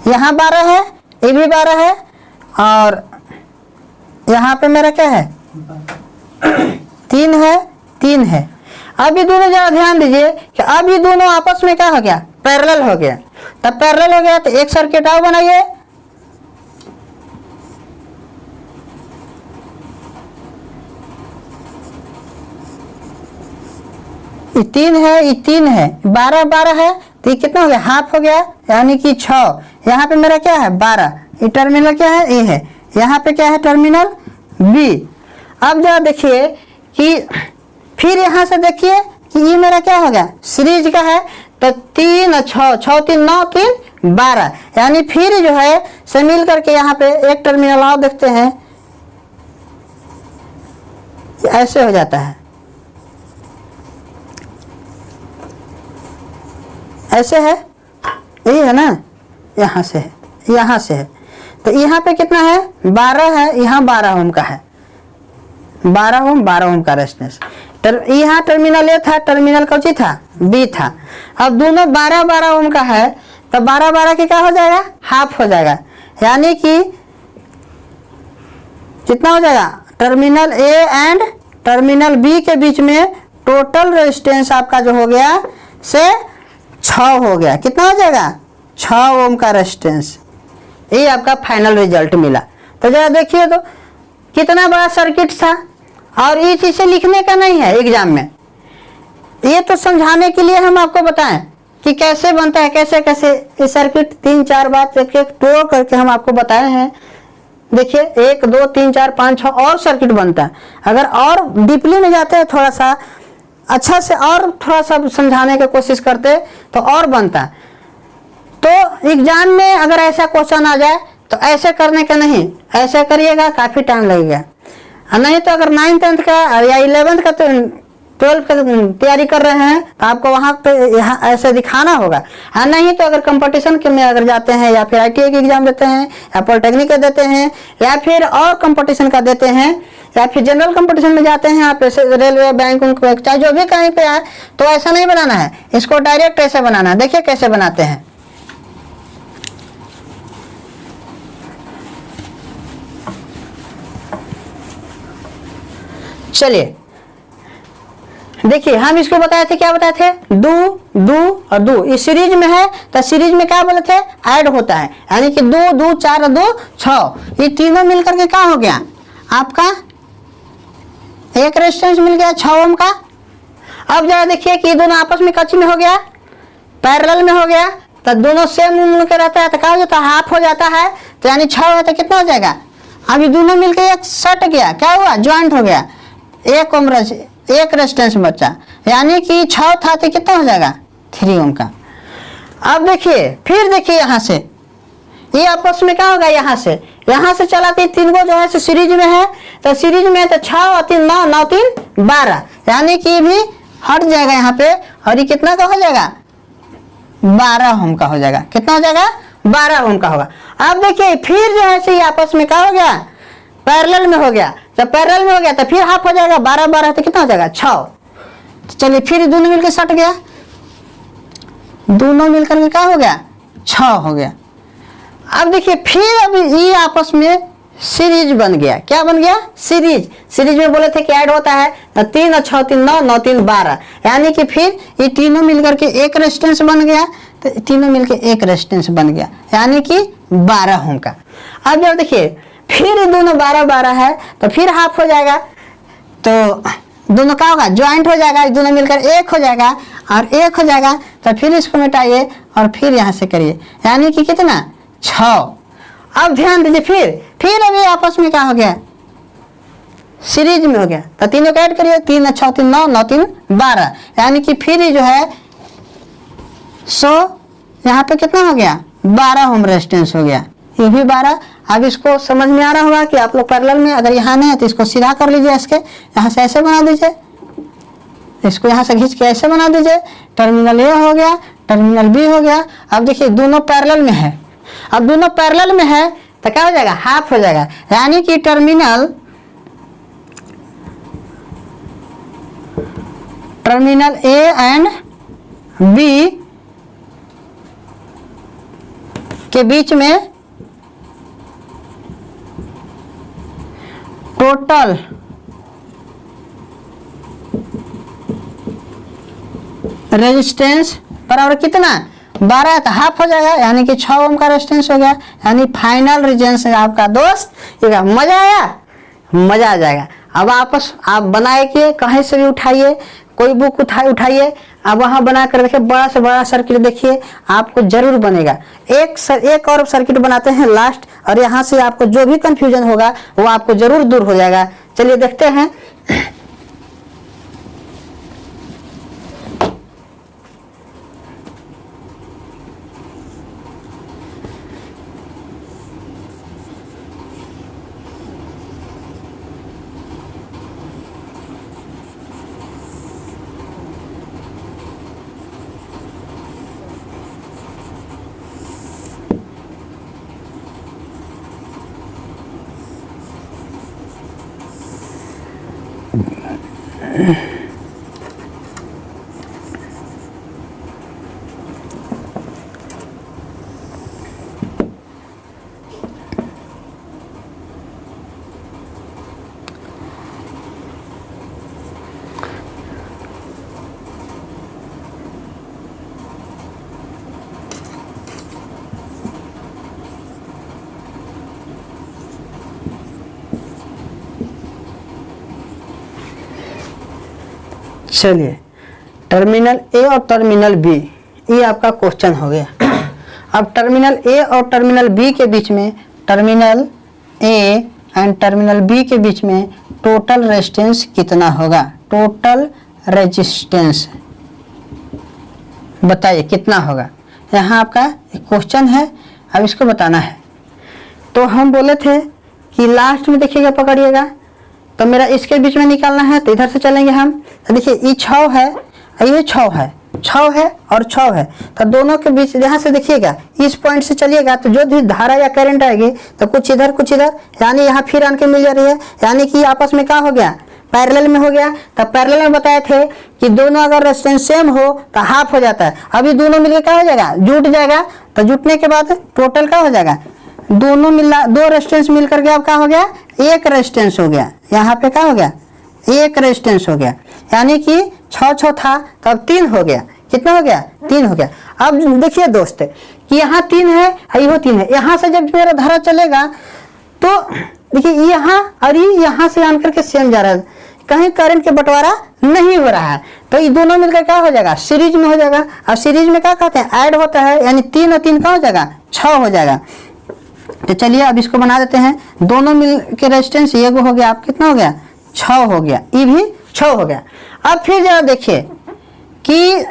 [SPEAKER 1] यहाँ 12 है, ये भी 12 है, और यहाँ पे मेरा क्या है 3 है, 3 है। अब ये दोनों जरा ध्यान दीजिए कि अब ये दोनों आपस में क्या हो गया, पैरेलल हो गया। तब पैरेलल हो गया तो एक सर्किट और बनाइए। ये 3 है, ये 3 है, 12 12 है, तो ये कितना हो गया, हाफ हो गया। यानी कि 6। यहाँ पे मेरा क्या है 12, ये टर्मिनल क्या है, ए है, यहाँ पे क्या है टर्मिनल बी। अब जरा देखिए कि फिर यहाँ से देखिए कि ये मेरा क्या हो गया, सीरीज का है, तो 3 और 6, 6 3 9 3 12। यानी फिर जो है से मिल करके यहाँ पे एक टर्मिनल और देखते हैं, ऐसे हो जाता है, ऐसे है, यही है ना, यहाँ से है, यहाँ से है। तो यहाँ पे कितना है 12 है, यहाँ 12 ओम का है, 12 ओम का रेजिस्टेंस। यहाँ टर्मिनल ए था, टर्मिनल कौन सी था, बी था। अब दोनों 12 12 ओम का है, तो 12 12 के क्या हो जाएगा, हाफ हो जाएगा। यानी कि कितना हो जाएगा, terminal A and terminal B के बीच में टोटल रेजिस्टेंस आपका जो हो गया से 6 हो गया। कितना हो जाएगा? 6 ओम का रेजिस्टेंस। ये आपका फाइनल रिजल्ट मिला। तो जरा देखिए तो कितना बड़ा सर्किट था, और ये चीज़ें लिखने का नहीं है एग्जाम में, ये तो समझाने के लिए हम आपको बताएं कि कैसे बनता है, कैसे कैसे ये सर्किट 3-4 बात एक एक तोड़ करके हम आपको बताए हैं। देखिए 1 2 3 4 5 6 और सर्किट बनता है। अगर और डीपली में जाते हैं, थोड़ा सा अच्छा से और थोड़ा सा समझाने की कोशिश करते तो और बनता। तो एग्जाम में अगर ऐसा क्वेश्चन आ जाए तो ऐसे करने का नहीं, ऐसे करिएगा काफ़ी टाइम लगेगा। नहीं तो अगर 9th 10th का या 11th का, 12th का तैयारी कर रहे हैं तो आपको वहाँ पे यहाँ ऐसे दिखाना होगा। हाँ, नहीं तो अगर कंपटीशन के में अगर जाते हैं, या फिर ITI का एग्जाम देते हैं, या पॉलिटेक्निक का देते हैं, या फिर और कंपटीशन का देते हैं, या फिर जनरल कंपटीशन में जाते हैं आप, ऐसे रेलवे, बैंक, चाहे जो भी कहीं पे आए, तो ऐसा नहीं बनाना है, इसको डायरेक्ट ऐसे बनाना है। देखिए कैसे बनाते हैं। चलिए देखिए, हम इसको बताए थे, क्या बताए थे? दो दो और दो, इस सीरीज में है तो सीरीज में क्या बोले थे? ऐड होता है, यानी कि 2 2 4 और 2 6, ये तीनों मिलकर के क्या हो गया आपका? एक रेजिस्टेंस मिल गया 6 ओम का। अब जरा देखिए कि दोनों आपस में कच्ची में हो गया, पैरेलल में हो गया, तो दोनों सेम मिल के रहता है तो क्या हो जाता है? हाफ हो जाता है। तो यानी 6 होता है, कितना हो जाएगा? अभी दोनों मिलकर एक सट गया, क्या हुआ? ज्वाइंट हो गया, एक रेजिस्टेंस बचा, यानी कि 6 था तो कितना हो जाएगा? 3 ओम का। अब देखिए, फिर देखिए यहाँ से ये आपस में क्या होगा? यहाँ से चलाते तीन को जो है सीरीज में है, तो सीरीज में तो 6 और 3 9 9 3 12, यानी कि भी हट जाएगा यहाँ पे, और ये कितना का हो जाएगा? 12 ओम का हो जाएगा। कितना हो जाएगा? 12 ओम का होगा। अब देखिए फिर जो है ये आपस में क्या हो गया? पैरेलल में हो गया। जब पैरेलल में हो गया तो फिर हाफ हो जाएगा, 12 12 तो कितना हो जाएगा? 6। तो चलिए फिर दोनों मिलकर सट गया, दोनों मिलकर के क्या हो गया? 6 हो गया। अब देखिए फिर अभी ये आपस में सीरीज बन गया। क्या बन गया? सीरीज। सीरीज में बोले थे कि ऐड होता है, तो 3 और 6 3 9 9 3 12, यानी कि फिर ये तीनों मिलकर के एक रेजिस्टेंस बन गया, तो तीनों मिलकर एक रेजिस्टेंस बन गया, यानी कि 12 ओम का। अब जब देखिए फिर दोनों 12 12 है, तो फिर हाफ हो जाएगा, तो दोनों क्या होगा? ज्वाइंट हो जाएगा, दोनों मिलकर एक हो जाएगा, और एक हो जाएगा तो फिर इसको मिटाइए और फिर यहाँ से करिए, यानी कि कितना? 6। अब ध्यान दीजिए, फिर अभी आपस में क्या हो गया? सीरीज में हो गया, तो तीनों का ऐड करिए, 3 और 6 3 9 9 3 12, यानी कि फिर जो है 100 यहाँ पे कितना हो गया? 12 ओम रेजिस्टेंस हो गया, ये भी 12। अब इसको समझ में आ रहा होगा कि आप लोग पैरेलल में, अगर यहाँ नहीं है तो इसको सीधा कर लीजिए, इसके यहाँ से ऐसे बना दीजिए, इसको यहाँ से खींच के ऐसे बना दीजिए। टर्मिनल ए हो गया, टर्मिनल बी हो गया। अब देखिए दोनों पैरेलल में है, अब दोनों पैरेलल में है तो क्या हो जाएगा? हाफ हो जाएगा, यानी कि टर्मिनल ए एंड बी के बीच में टोटल रेजिस्टेंस बराबर कितना? 12, तो हाफ हो जाएगा, यानी कि 6 ओम का रेजिस्टेंस हो गया, यानी फाइनल रेजिस्टेंस आपका दोस्त। ये मजा आया? मजा आ जाएगा। अब आप बनाए कि कहीं से भी उठाइए, कोई बुक उठाइए, अब वहाँ बना कर देखिए, बड़ा से बड़ा सर्किट देखिए, आपको जरूर बनेगा। एक और सर्किट बनाते हैं लास्ट, और यहाँ से आपको जो भी कंफ्यूजन होगा वो आपको जरूर दूर हो जाएगा। चलिए देखते हैं। चलिए, टर्मिनल ए और टर्मिनल बी, ये आपका क्वेश्चन हो गया। अब टर्मिनल ए और टर्मिनल बी के बीच में, terminal A and terminal B के बीच में टोटल रेजिस्टेंस कितना होगा? टोटल रेजिस्टेंस बताइए कितना होगा। यहाँ आपका एक क्वेश्चन है, अब इसको बताना है। तो हम बोले थे कि लास्ट में देखिएगा, पकड़िएगा, तो मेरा इसके बीच में निकालना है, तो इधर से चलेंगे हम। तो देखिए ये 6 है, ये 6 है, 6 है और 6 है, तो दोनों के बीच यहाँ से देखिएगा, इस पॉइंट से चलिएगा तो जो भी धारा या करंट आएगी तो कुछ इधर कुछ इधर, यानी यहाँ फिर आन के मिल जा रही है, यानी कि आपस में क्या हो गया? पैरेलल में हो गया। तो पैरेलल में बताए थे कि दोनों अगर रेजिस्टेंस सेम हो तो हाफ हो जाता है। अभी दोनों मिलकर क्या हो जाएगा? जुट जाएगा। तो जुटने के बाद टोटल क्या हो जाएगा? दोनों मिला, 2 रेजिस्टेंस मिलकर के अब क्या हो गया? 1 रेजिस्टेंस हो गया। यहाँ पे क्या हो गया? 1 रेजिस्टेंस हो गया, यानी कि 6 था तो अब 3 हो गया। कितना हो गया? 3 हो गया। अब देखिए दोस्त कि यहाँ 3 है, यही 3 है। यहाँ से जब मेरा धारा चलेगा तो देखिए यहाँ और ये यहाँ से आन करके सेम जा रहा है, कहीं करंट के बंटवारा नहीं हो रहा है। तो ये दोनों मिलकर क्या हो जाएगा? सीरीज में हो जाएगा। और सीरीज में क्या कहते हैं? ऐड होता है, यानी 3 और 3 क्या हो जाएगा? 6 हो जाएगा। तो चलिए अब इसको बना देते हैं। दोनों मिल के रेजिस्टेंस ये हो गया, आप कितना हो गया? 6 हो गया, ये भी 6 हो गया। अब फिर जरा देखिए कि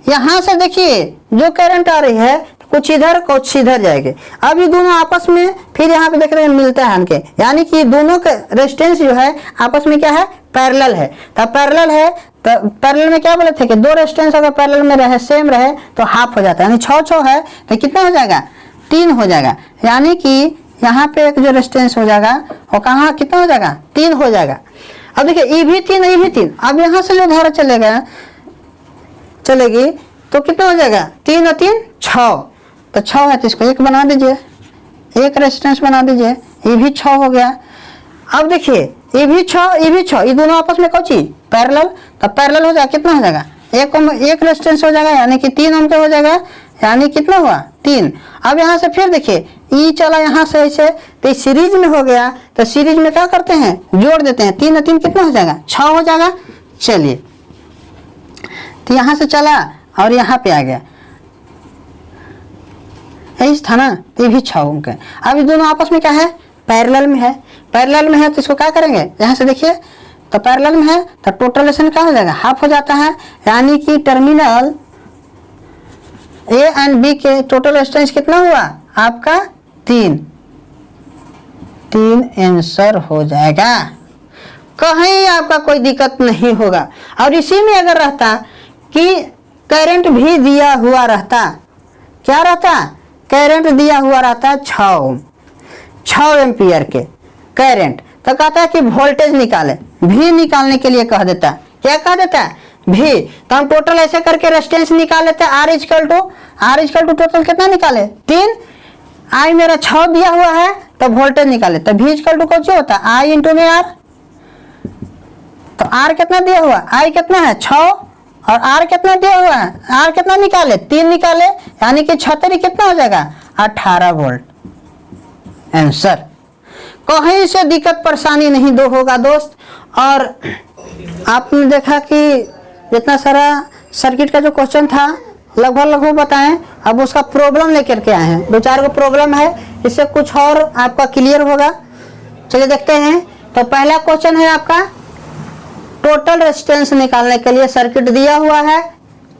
[SPEAKER 1] यहाँ से देखिए जो करंट आ रही है कुछ इधर कुछ इधर जाएंगे। अब ये दोनों आपस में फिर यहाँ पे देख रहे हैं मिलता है इनके, यानी कि दोनों का रेजिस्टेंस जो है आपस में क्या है? पैरेलल है। तो पैरेलल है, तो पैरेलल में क्या बोले थे कि 2 रेजिस्टेंस अगर पैरेलल में रहे, सेम रहे, तो हाफ हो जाता है, यानी 6 है तो कितना हो जाएगा? 3 हो जाएगा। यानी कि यहाँ पे एक जो रेजिस्टेंस हो जाएगा और कहाँ कितना हो जाएगा? 3 हो जाएगा। अब देखिए ये भी 3, ये भी 3। अब यहाँ से जो धारा चलेगी तो कितना हो जाएगा? 3 और 3 6। तो 6 है तो इसको 1 बना दीजिए, 1 रेजिस्टेंस बना दीजिए, ये भी 6 हो गया। अब देखिए ये भी 6, ये भी 6, ये दोनों आपस में कौन? पैरेलल। तो पैरेलल हो जाएगा, कितना हो जाएगा? 1 रेजिस्टेंस हो जाएगा, यानी कि 3 ओम का हो जाएगा, यानी कितना हुआ? 3। अब यहाँ से फिर देखिए ई चला यहाँ से ऐसे, तो सीरीज में हो गया। तो सीरीज में क्या करते हैं? जोड़ देते हैं। 3 और 3 कितना हो जाएगा? 6 हो जाएगा। चलिए, तो यहाँ से चला और यहाँ पे आ गया, यही था ना, ये भी 6 ओम का। अब ये दोनों आपस में क्या है? पैरेलल में है। पैरेलल में है तो इसको क्या करेंगे? यहाँ से देखिए, तो पैरेलल में है तो टोटल रेजिस्टेंस क्या हो जाएगा? हाफ हो जाता है, यानी कि टर्मिनल ए एंड बी के टोटल रेजिस्टेंस कितना हुआ आपका? 3 आंसर हो जाएगा। कहीं आपका कोई दिक्कत नहीं होगा। और इसी में अगर रहता कि करंट भी दिया हुआ रहता, क्या रहता? करंट दिया हुआ रहता 6 एम्पियर के करंट, तो कहता है कि वोल्टेज निकाले, भी निकालने के लिए कह देता। क्या कह देता है? भी। तो हम टोटल ऐसे करके रेजिस्टेंस निकाल लेते हैं। R इक्वल टू टोटल कितना निकाले? 3। I मेरा 6 दिया हुआ है तो वोल्टेज निकाले, तो V इक्वल टू कौन होता है? I इंटू में R। तो R कितना दिया हुआ? I कितना है? 6, और R कितना दिया हुआ है? R कितना निकाले? 3 निकाले, यानी कि 6 कितना हो जाएगा? 18 वोल्ट आंसर। कहीं से दिक्कत परेशानी नहीं दो होगा दोस्त। और आपने देखा कि जितना सारा सर्किट का जो क्वेश्चन था लगभग बताएं। अब उसका प्रॉब्लम लेकर के आए हैं, 2-4 को प्रॉब्लम है, इससे कुछ और आपका क्लियर होगा। चलिए देखते हैं। तो पहला क्वेश्चन है आपका, टोटल रेजिस्टेंस निकालने के लिए सर्किट दिया हुआ है,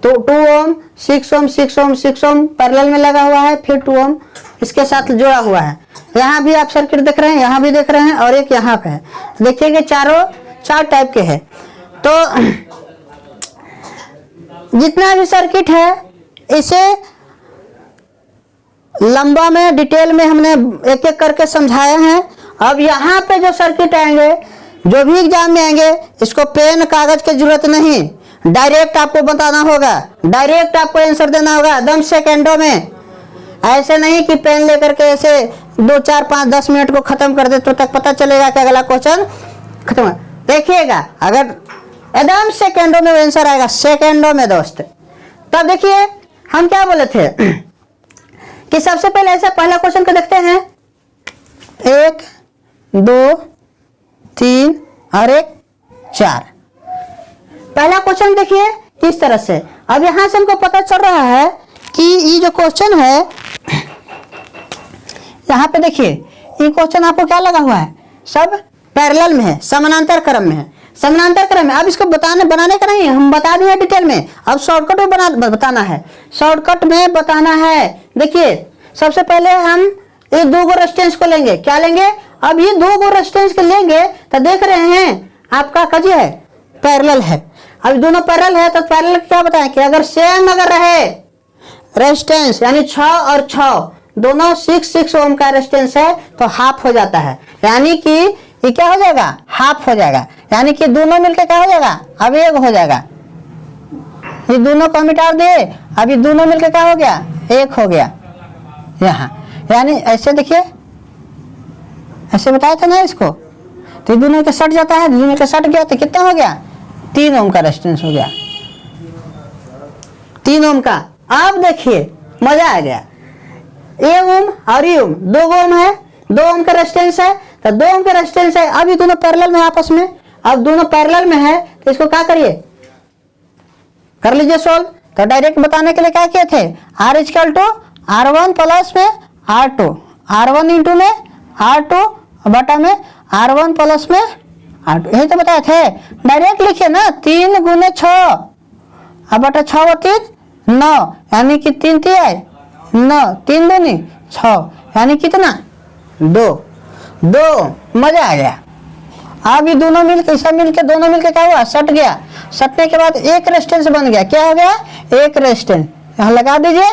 [SPEAKER 1] तो 2 ओम 6 ओम 6 ओम 6 ओम पैरेलल में लगा हुआ है, फिर 2 ओम इसके साथ जुड़ा हुआ है। यहाँ भी आप सर्किट देख रहे हैं, यहाँ भी देख रहे हैं, और एक यहाँ पे है। देखिए चारों 4 टाइप के हैं। तो जितना भी सर्किट है इसे लंबा में डिटेल में हमने एक एक करके समझाए हैं। अब यहाँ पे जो सर्किट आएंगे, जो भी एग्जाम में आएंगे, इसको पेन कागज की जरूरत नहीं, डायरेक्ट आपको बताना होगा, डायरेक्ट आपको आंसर देना होगा एकदम सेकेंडों में। ऐसे नहीं कि पेन लेकर के ऐसे 2, 4, 5, 10 मिनट को खत्म कर दे तो तक पता चलेगा कि अगला क्वेश्चन खत्म। देखिएगा अगर एकदम सेकेंडों में आंसर आएगा, सेकेंडों में दोस्त। तब देखिए हम क्या बोले थे कि सबसे पहले ऐसे पहला क्वेश्चन को देखते हैं। 1, 2, 3 और 1, 4। पहला क्वेश्चन देखिए किस तरह से। अब यहां से हमको पता चल रहा है कि ये जो क्वेश्चन है, यहाँ पे देखिए ये क्वेश्चन आपको क्या लगा हुआ है, सब पैरेलल में है, समानांतर क्रम में है, समानांतर क्रम में। अब इसको बनाने का नहीं, हम बता दिए डिटेल में, अब शॉर्टकट में बताना है, शॉर्टकट में बताना है। देखिए सबसे पहले हम ये दो गो रेजिस्टेंस को लेंगे, क्या लेंगे, अब ये दो गो रेजिस्टेंस को लेंगे तो देख रहे हैं आपका कजी है पैरेलल है। अब दोनों पैरेलल है तो पैरेलल क्या बताएं कि अगर सेम अगर रहे रेजिस्टेंस, यानी 6 और 6 दोनों 6 ओम का रेजिस्टेंस है तो हाफ हो जाता है, यानी कि ये क्या हो जाएगा, हाफ हो जाएगा, यानी कि दोनों मिलकर क्या हो जाएगा, अब एक हो जाएगा। ये दोनों को मिटा दे, अब ये दोनों मिलकर क्या हो गया, एक हो गया यहाँ। यानी ऐसे देखिए, ऐसे बताया था ना इसको, तो ये दोनों के सट जाता है, दोनों के सट गया तो कितना हो गया, 3 ओम का रेजिस्टेंस हो गया, 3 ओम का। अब देखिए मजा आ गया, ये ओम और ये ओम 2 ओम है, 2 ओम का रेजिस्टेंस है, तो 2 ओम का रेजिस्टेंस है। अब ये दोनों पैरेलल में आपस में, अब दोनों पैरेलल में है तो इसको क्या करिए, कर लीजिए सोल्व। तो डायरेक्ट बताने के लिए क्या किए थे, R equal to R1 plus में R2, R1 इंटू में R2 बटा में R1 प्लस में R2, यही तो बताए थे। डायरेक्ट लिखिए ना, 3 गुने 6 अब बटा 6 और 3 9, यानी कि 3 3 9, 3 दूनी 6, यानी कितना 2। मजा आ गया। अब ये दोनों मिलकर, सब मिलकर दोनों मिलकर क्या हुआ, सट गया, सटने के बाद एक रेजिस्टेंस बन गया, क्या हो गया, एक रेजिस्टेंस। यहाँ लगा दीजिए,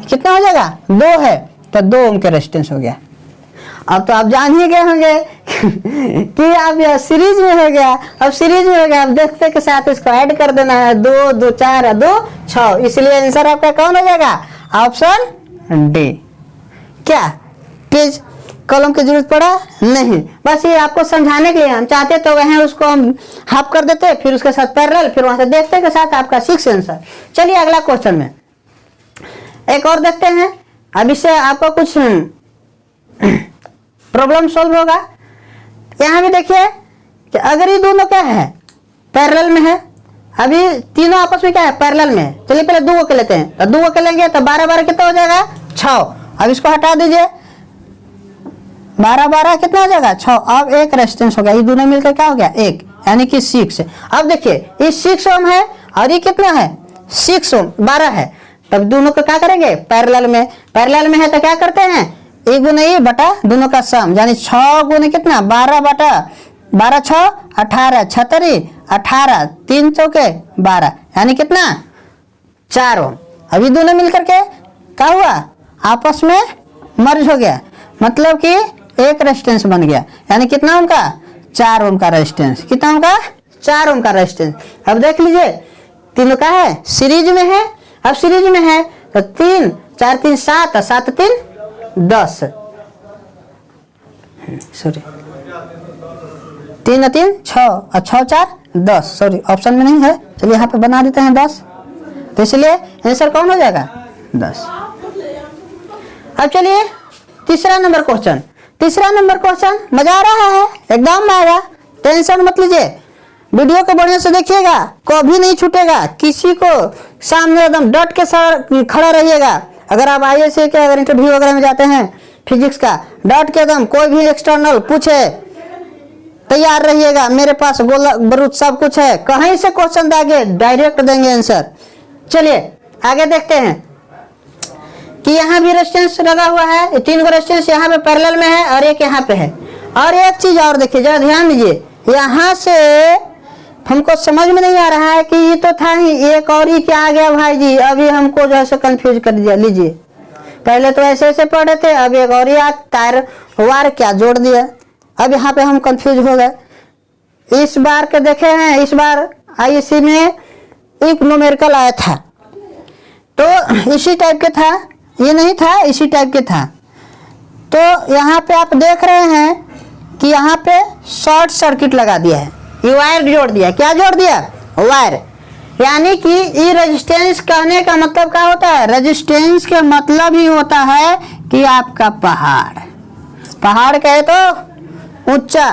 [SPEAKER 1] कितना हो जाएगा, 2 है तो 2 ओम के रेजिस्टेंस हो गया। अब तो आप जान ही गए होंगे कि आप यह सीरीज में हो गया। अब सीरीज में हो गया, अब देखते के साथ इसको ऐड कर देना है, 2 2 4 2 6, इसलिए आंसर आपका कौन हो जाएगा, ऑप्शन डी। क्या पेज कलम की जरूरत पड़ा नहीं, बस ये आपको समझाने के लिए, हम चाहते तो वह उसको हम हाफ कर देते, फिर उसके साथ पैरेलल, फिर वहां से देखते के साथ आपका 6 आंसर। चलिए अगला क्वेश्चन में एक और देखते हैं, अब इससे आपको कुछ प्रॉब्लम सॉल्व होगा। यहाँ भी देखिए कि अगर ये दोनों क्या है, पैरेलल में है, अभी तीनों आपस में क्या है, पैरेलल में है। चलिए पहले 2 के लेते हैं, तो 2 के लेंगे तो 12 12 कितना हो जाएगा, 6। अब इसको हटा दीजिए, 12 12 कितना हो जाएगा, 6। अब एक रेजिस्टेंस हो गया, ये दोनों मिलकर क्या हो गया, 1, यानी कि 6। अब देखिए ये 6 ओम है और ये कितना है, 6 ओम 12 है, तब दोनों को क्या करेंगे, पैरेलल में, पैरेलल में है तो क्या करते हैं, 1 गुना ये बटा दोनों का सम, यानी 6 गुना कितना, 12 बटा 12 6 18 36 18 3 चौके 12, यानी कितना 4 ओम। अभी दोनों मिलकर के क्या हुआ, आपस में मर्ज हो गया, मतलब कि एक रेजिस्टेंस बन गया, यानी कितना ओम का, 4 ओम का रेजिस्टेंस, कितना ओम का, 4 ओम का रेजिस्टेंस। अब देख लीजिए तीनों का है, सीरीज में है। अब सीरीज में है तो 3 4 3 7 7 3 10, सॉरी 3 3 6 और 6 4 10, सॉरी ऑप्शन में नहीं है, चलिए यहाँ पे बना देते हैं 10, तो इसलिए आंसर कौन हो जाएगा, 10। अब चलिए तीसरा नंबर क्वेश्चन, तीसरा नंबर क्वेश्चन मजा आ रहा है, एकदम आएगा, टेंशन मत लीजिए, वीडियो को बढ़िया से देखिएगा, कभी नहीं छूटेगा, किसी को सामने एकदम डट के साथ खड़ा रहिएगा। अगर आप IAS के अगर इंटरव्यू वगैरह में जाते हैं फिजिक्स का, डट के एकदम कोई भी एक्सटर्नल पूछे तैयार रहिएगा, मेरे पास गोला बारूद सब कुछ है, कहीं से क्वेश्चन देंगे डायरेक्ट देंगे आंसर। चलिए आगे देखते हैं कि यहाँ भी रेजिस्टेंस लगा हुआ है, 3 गो रेजिस्टेंस यहाँ पे पैरेलल में है और एक यहाँ पे है। और एक चीज और देखिए, जरा ध्यान दीजिए, यहाँ से हमको समझ में नहीं आ रहा है कि ये तो था ही, एक और ही क्या आ गया भाई जी, अभी हमको जो है कंफ्यूज कर दिया। लीजिए पहले तो ऐसे ऐसे पढ़े थे, अब एक और ही तार वार क्या जोड़ दिया, अब यहाँ पे हम कंफ्यूज हो गए। इस बार के देखे हैं, इस बार IAS में एक न्यूमेरिकल आया था तो इसी टाइप के था, ये नहीं था, इसी टाइप के था। तो यहाँ पे आप देख रहे हैं कि यहाँ पे शॉर्ट सर्किट लगा दिया है, ये वायर जोड़ दिया, क्या जोड़ दिया, वायर। यानी कि ये रेजिस्टेंस कहने का मतलब क्या होता है, रेजिस्टेंस के मतलब ही होता है कि आपका पहाड़, पहाड़ कहे तो ऊंचा।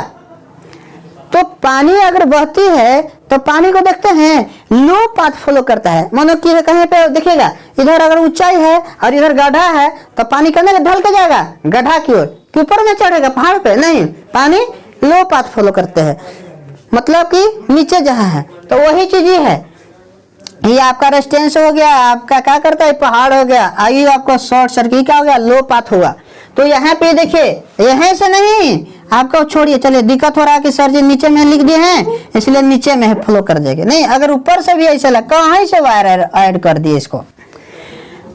[SPEAKER 1] तो पानी अगर बहती है तो पानी को देखते हैं लो पाथ फॉलो करता है। मानो कि कहीं पे देखिएगा, इधर अगर ऊंचाई है और इधर गड्ढा है तो पानी करने ढल के जाएगा गड्ढा की ओर, कि ऊपर में चढ़ेगा पहाड़ पे, नहीं, पानी लो पाथ फॉलो करते हैं, मतलब कि नीचे जहाँ है। तो वही चीज ही है, ये आपका रेजिस्टेंस हो गया, आपका क्या करता है पहाड़ हो गया, आइए आपका शॉर्ट सर्किट क्या हो गया, लो पाथ हुआ। तो यहाँ पे देखिए, यहाँ से नहीं, आपको छोड़िए, चलिए दिक्कत हो रहा है कि सर जी नीचे में लिख दिए हैं इसलिए नीचे में फ्लो कर जाएगा, नहीं, अगर ऊपर से भी ऐसा लगा, कहाँ से वायर ऐड कर दिए इसको।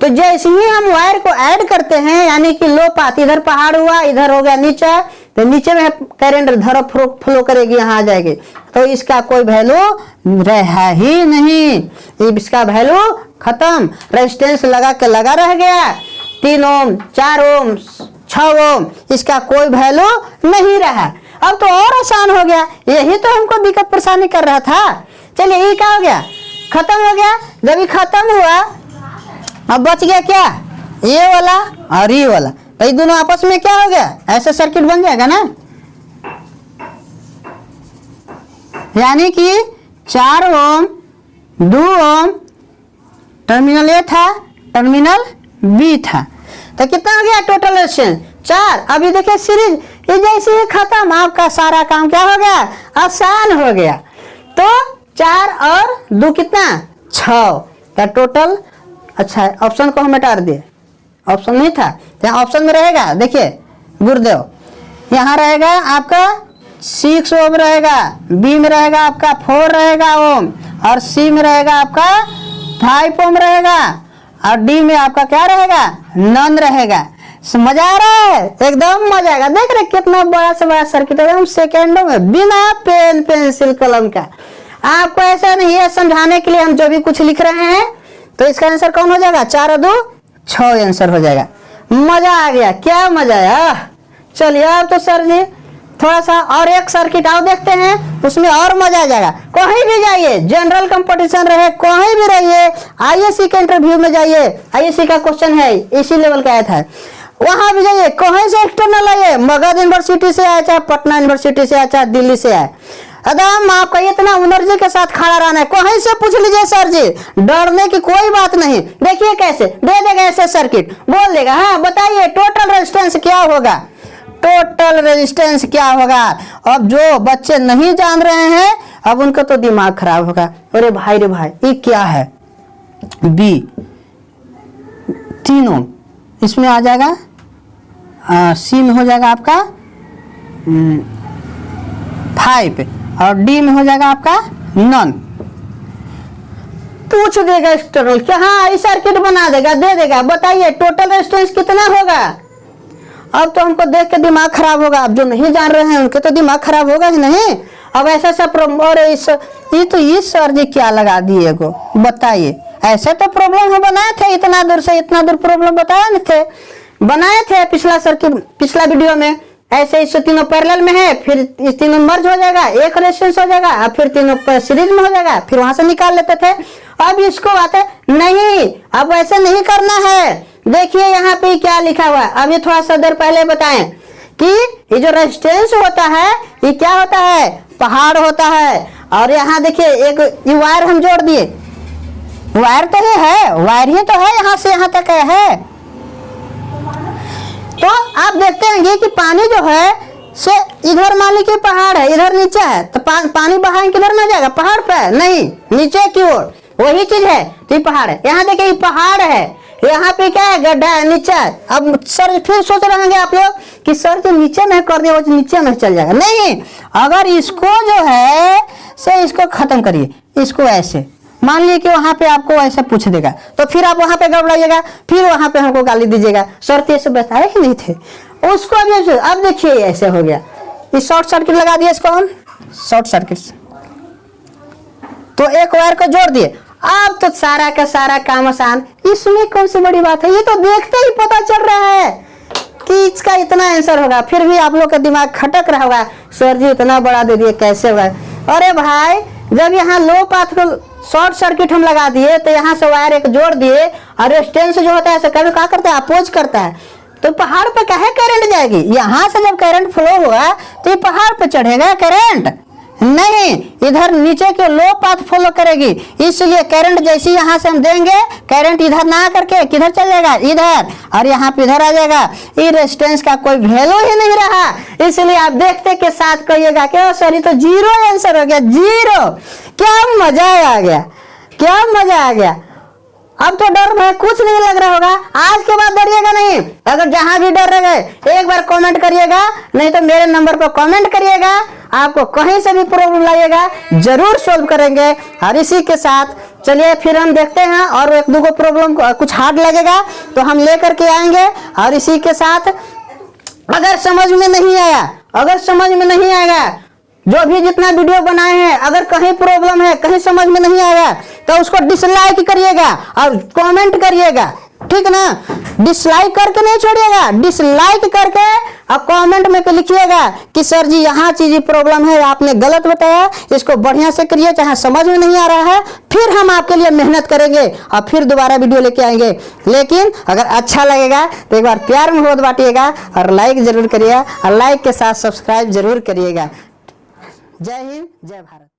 [SPEAKER 1] तो जैसे ही हम वायर को ऐड करते हैं, यानी कि लो पाथ, इधर पहाड़ हुआ, इधर हो गया नीचे, तो नीचे में करंट धर फ्लो करेगी, यहाँ आ जाएगी, तो इसका कोई वैल्यू रहा ही नहीं, इसका वैल्यू खत्म। रेजिस्टेंस लगा के लगा रह गया, 3 ओम 4 ओम 6 ओम, इसका कोई वैल्यू नहीं रहा। अब तो और आसान हो गया, यही तो हमको दिक्कत परेशानी कर रहा था। चलिए ये क्या हो गया, खत्म हो गया। जब ये खत्म हुआ, अब बच गया क्या, ये वाला और ये वाला, तो ये दोनों आपस में क्या हो गया, ऐसा सर्किट बन जाएगा ना। यानी कि 4 ओम 2 ओम टर्मिनल ए था, टर्मिनल बी था, तो कितना हो गया टोटल रेजिस्टेंस 4। अभी देखिए सीरीज, ये जैसे ही खत्म, आपका सारा काम क्या हो गया, आसान हो गया। तो 4 और 2 कितना 6 का टोटल। अच्छा, ऑप्शन को हम हटा दिए, ऑप्शन नहीं था, यहाँ ऑप्शन में रहेगा, देखिए गुरुदेव, यहाँ रहेगा आपका 6 ओम रहेगा, बी में रहेगा आपका 4 रहेगा ओम, और सी में रहेगा आपका 5 ओम रहेगा, और डी में आपका क्या रहेगा, नन रहेगा। मजा आ रहा है, एकदम मजा आएगा। देख रहे कितना बड़ा से बड़ा सर्किट है, हम सेकेंडों में बिना पेन पेंसिल कलम का। आपको ऐसा नहीं है, समझाने के लिए हम जो भी कुछ लिख रहे हैं, तो इसका आंसर कौन हो जाएगा, 4 और 2 6 आंसर हो जाएगा। मजा आ गया, क्या मजा आया। चलिए अब तो सर जी थोड़ा सा और एक सर्किट आओ देखते हैं, उसमें और मजा आ जाएगा। कहीं भी जाइए, जनरल कंपटीशन रहे, कहीं भी रहिए, आईएससी के इंटरव्यू में जाइए, आईएससी का क्वेश्चन है, इसी लेवल का आया था, वहां भी जाइए, कहीं से एक्सटर्नल आइए, मगध यूनिवर्सिटी से आए, चाहे पटना यूनिवर्सिटी से आए, चाहे दिल्ली से आए, एकदम आपका इतना एनर्जी के साथ खड़ा रहना है। कहीं से पूछ लीजिए सर जी, डरने की कोई बात नहीं। देखिए कैसे दे देगा, ऐसे सर्किट बोल देगा, हाँ बताइए टोटल रेजिस्टेंस क्या होगा, टोटल रेजिस्टेंस क्या होगा। अब जो बच्चे नहीं जान रहे हैं, अब उनका तो दिमाग खराब होगा, अरे भाई रे भाई ये क्या है, बी 3 ओम, इसमें आ जाएगा सी में हो जाएगा आपका 5, और डी में हो जाएगा आपका नन। पूछ देगा एक्सटर्नल क्या, हाँ इस सर्किट बना देगा, दे देगा, बताइए टोटल रेजिस्टेंस कितना होगा। अब तो हमको देख के दिमाग खराब होगा, अब जो नहीं जान रहे हैं उनके तो दिमाग खराब होगा ही नहीं। अब ऐसा सब और इस सर जी क्या लगा दिए गो, बताइए, ऐसे तो प्रॉब्लम हम बनाए थे, इतना दूर से इतना दूर प्रॉब्लम बताए थे, बनाए थे पिछला सर्किट, पिछला वीडियो में। ऐसे इससे तीनों पैरेलल में है, फिर इस तीनों मर्ज हो जाएगा, एक रेजिस्टेंस हो जाएगा, और फिर तीनों सीरीज में हो जाएगा, फिर वहां से निकाल लेते थे। अब इसको आते नहीं, अब ऐसे नहीं करना है। देखिए यहाँ पे क्या लिखा हुआ है, अभी थोड़ा सा देर पहले बताएं कि ये जो रेजिस्टेंस होता है ये क्या होता है, पहाड़ होता है। और यहाँ देखिए एक वायर हम जोड़ दिए, वायर तो है, वायर ही तो है, यहाँ से यहाँ तक है। तो आप देखते हैं कि पानी जो है से इधर मान लीजिए पहाड़ है, इधर नीचे है, तो पानी बहाएंगे किधर में जाएगा, पहाड़ पे नहीं, नीचे की ओर। वही चीज है, तो ये पहाड़ है, यहाँ देखिए ये पहाड़ है, यहाँ पे क्या है, गड्ढा है, नीचे है। अब सर फिर सोच रहे होंगे आप लोग कि सर जो नीचे में कर दिया वो नीचे में चल जाएगा, नहीं। अगर इसको जो है से इसको खत्म करिए, इसको ऐसे मान लीजिए कि वहां पे आपको ऐसा पूछ देगा, तो फिर आप वहां पे गड़बड़ाइएगा, फिर वहां पे हमको गाली दीजिएगा, सर तो ऐसे बताए ही नहीं थे उसको। अब देखिए ऐसे हो गया, इस शॉर्ट सर्किट लगा दिया, इसको हम शॉर्ट सर्किट, तो एक वायर को जोड़ दिए। अब तो सारा का सारा काम आसान, इसमें कौन सी बड़ी बात है, ये तो देखते ही पता चल रहा है कि इसका इतना आंसर होगा। फिर भी आप लोग का दिमाग खटक रहा होगा, सर जी इतना बड़ा दे दिए कैसे होगा। अरे भाई जब यहाँ लो पाथ को शॉर्ट सर्किट हम लगा दिए, तो यहाँ से वायर एक जोड़ दिए, और रेजिस्टेंस जो होता है कभी क्या करता है, अपोज करता है, तो पहाड़ पे काहे करंट जाएगी। यहाँ से जब करंट फ्लो हुआ तो ये पहाड़ पे चढ़ेगा करंट, नहीं, इधर नीचे के लो पाथ फॉलो करेगी, इसलिए करंट जैसी यहाँ से हम देंगे, करंट इधर ना करके किधर चल जाएगा, इधर, और यहाँ पे इधर आ जाएगा। ये रेजिस्टेंस का कोई वैल्यू ही नहीं रहा, इसलिए आप देखते के साथ कहिएगा कि सॉरी तो जीरो आंसर हो गया, जीरो। क्या मजा आ गया, क्या मजा आ गया। अब तो डर में कुछ नहीं लग रहा होगा, आज के बाद डरिएगा नहीं। अगर जहां भी डर रहे एक बार कमेंट करिएगा, नहीं तो मेरे नंबर पर कमेंट करिएगा, आपको कहीं से भी प्रॉब्लम लाइएगा जरूर सोल्व करेंगे। और इसी के साथ चलिए फिर हम देखते हैं, और एक दो प्रॉब्लम कुछ हार्ड लगेगा तो हम लेकर के आएंगे। और इसी के साथ अगर समझ में नहीं आया, अगर समझ में नहीं आएगा, जो भी जितना वीडियो बनाए हैं, अगर कहीं प्रॉब्लम है, कहीं समझ में नहीं आया तो उसको डिसलाइक करिएगा और कमेंट करिएगा, ठीक ना। डिसलाइक करके नहीं छोड़िएगा, डिसलाइक करके और कमेंट में लिखिएगा कि सर जी यहाँ चीज प्रॉब्लम है, आपने गलत बताया, इसको बढ़िया से करिए, चाहे समझ में नहीं आ रहा है, फिर हम आपके लिए मेहनत करेंगे और फिर दोबारा वीडियो लेके आएंगे। लेकिन अगर अच्छा लगेगा तो एक बार प्यार में बहुत बांटिएगा और लाइक जरूर करिएगा, और लाइक के साथ सब्सक्राइब जरूर करिएगा। जय हिंद, जय भारत।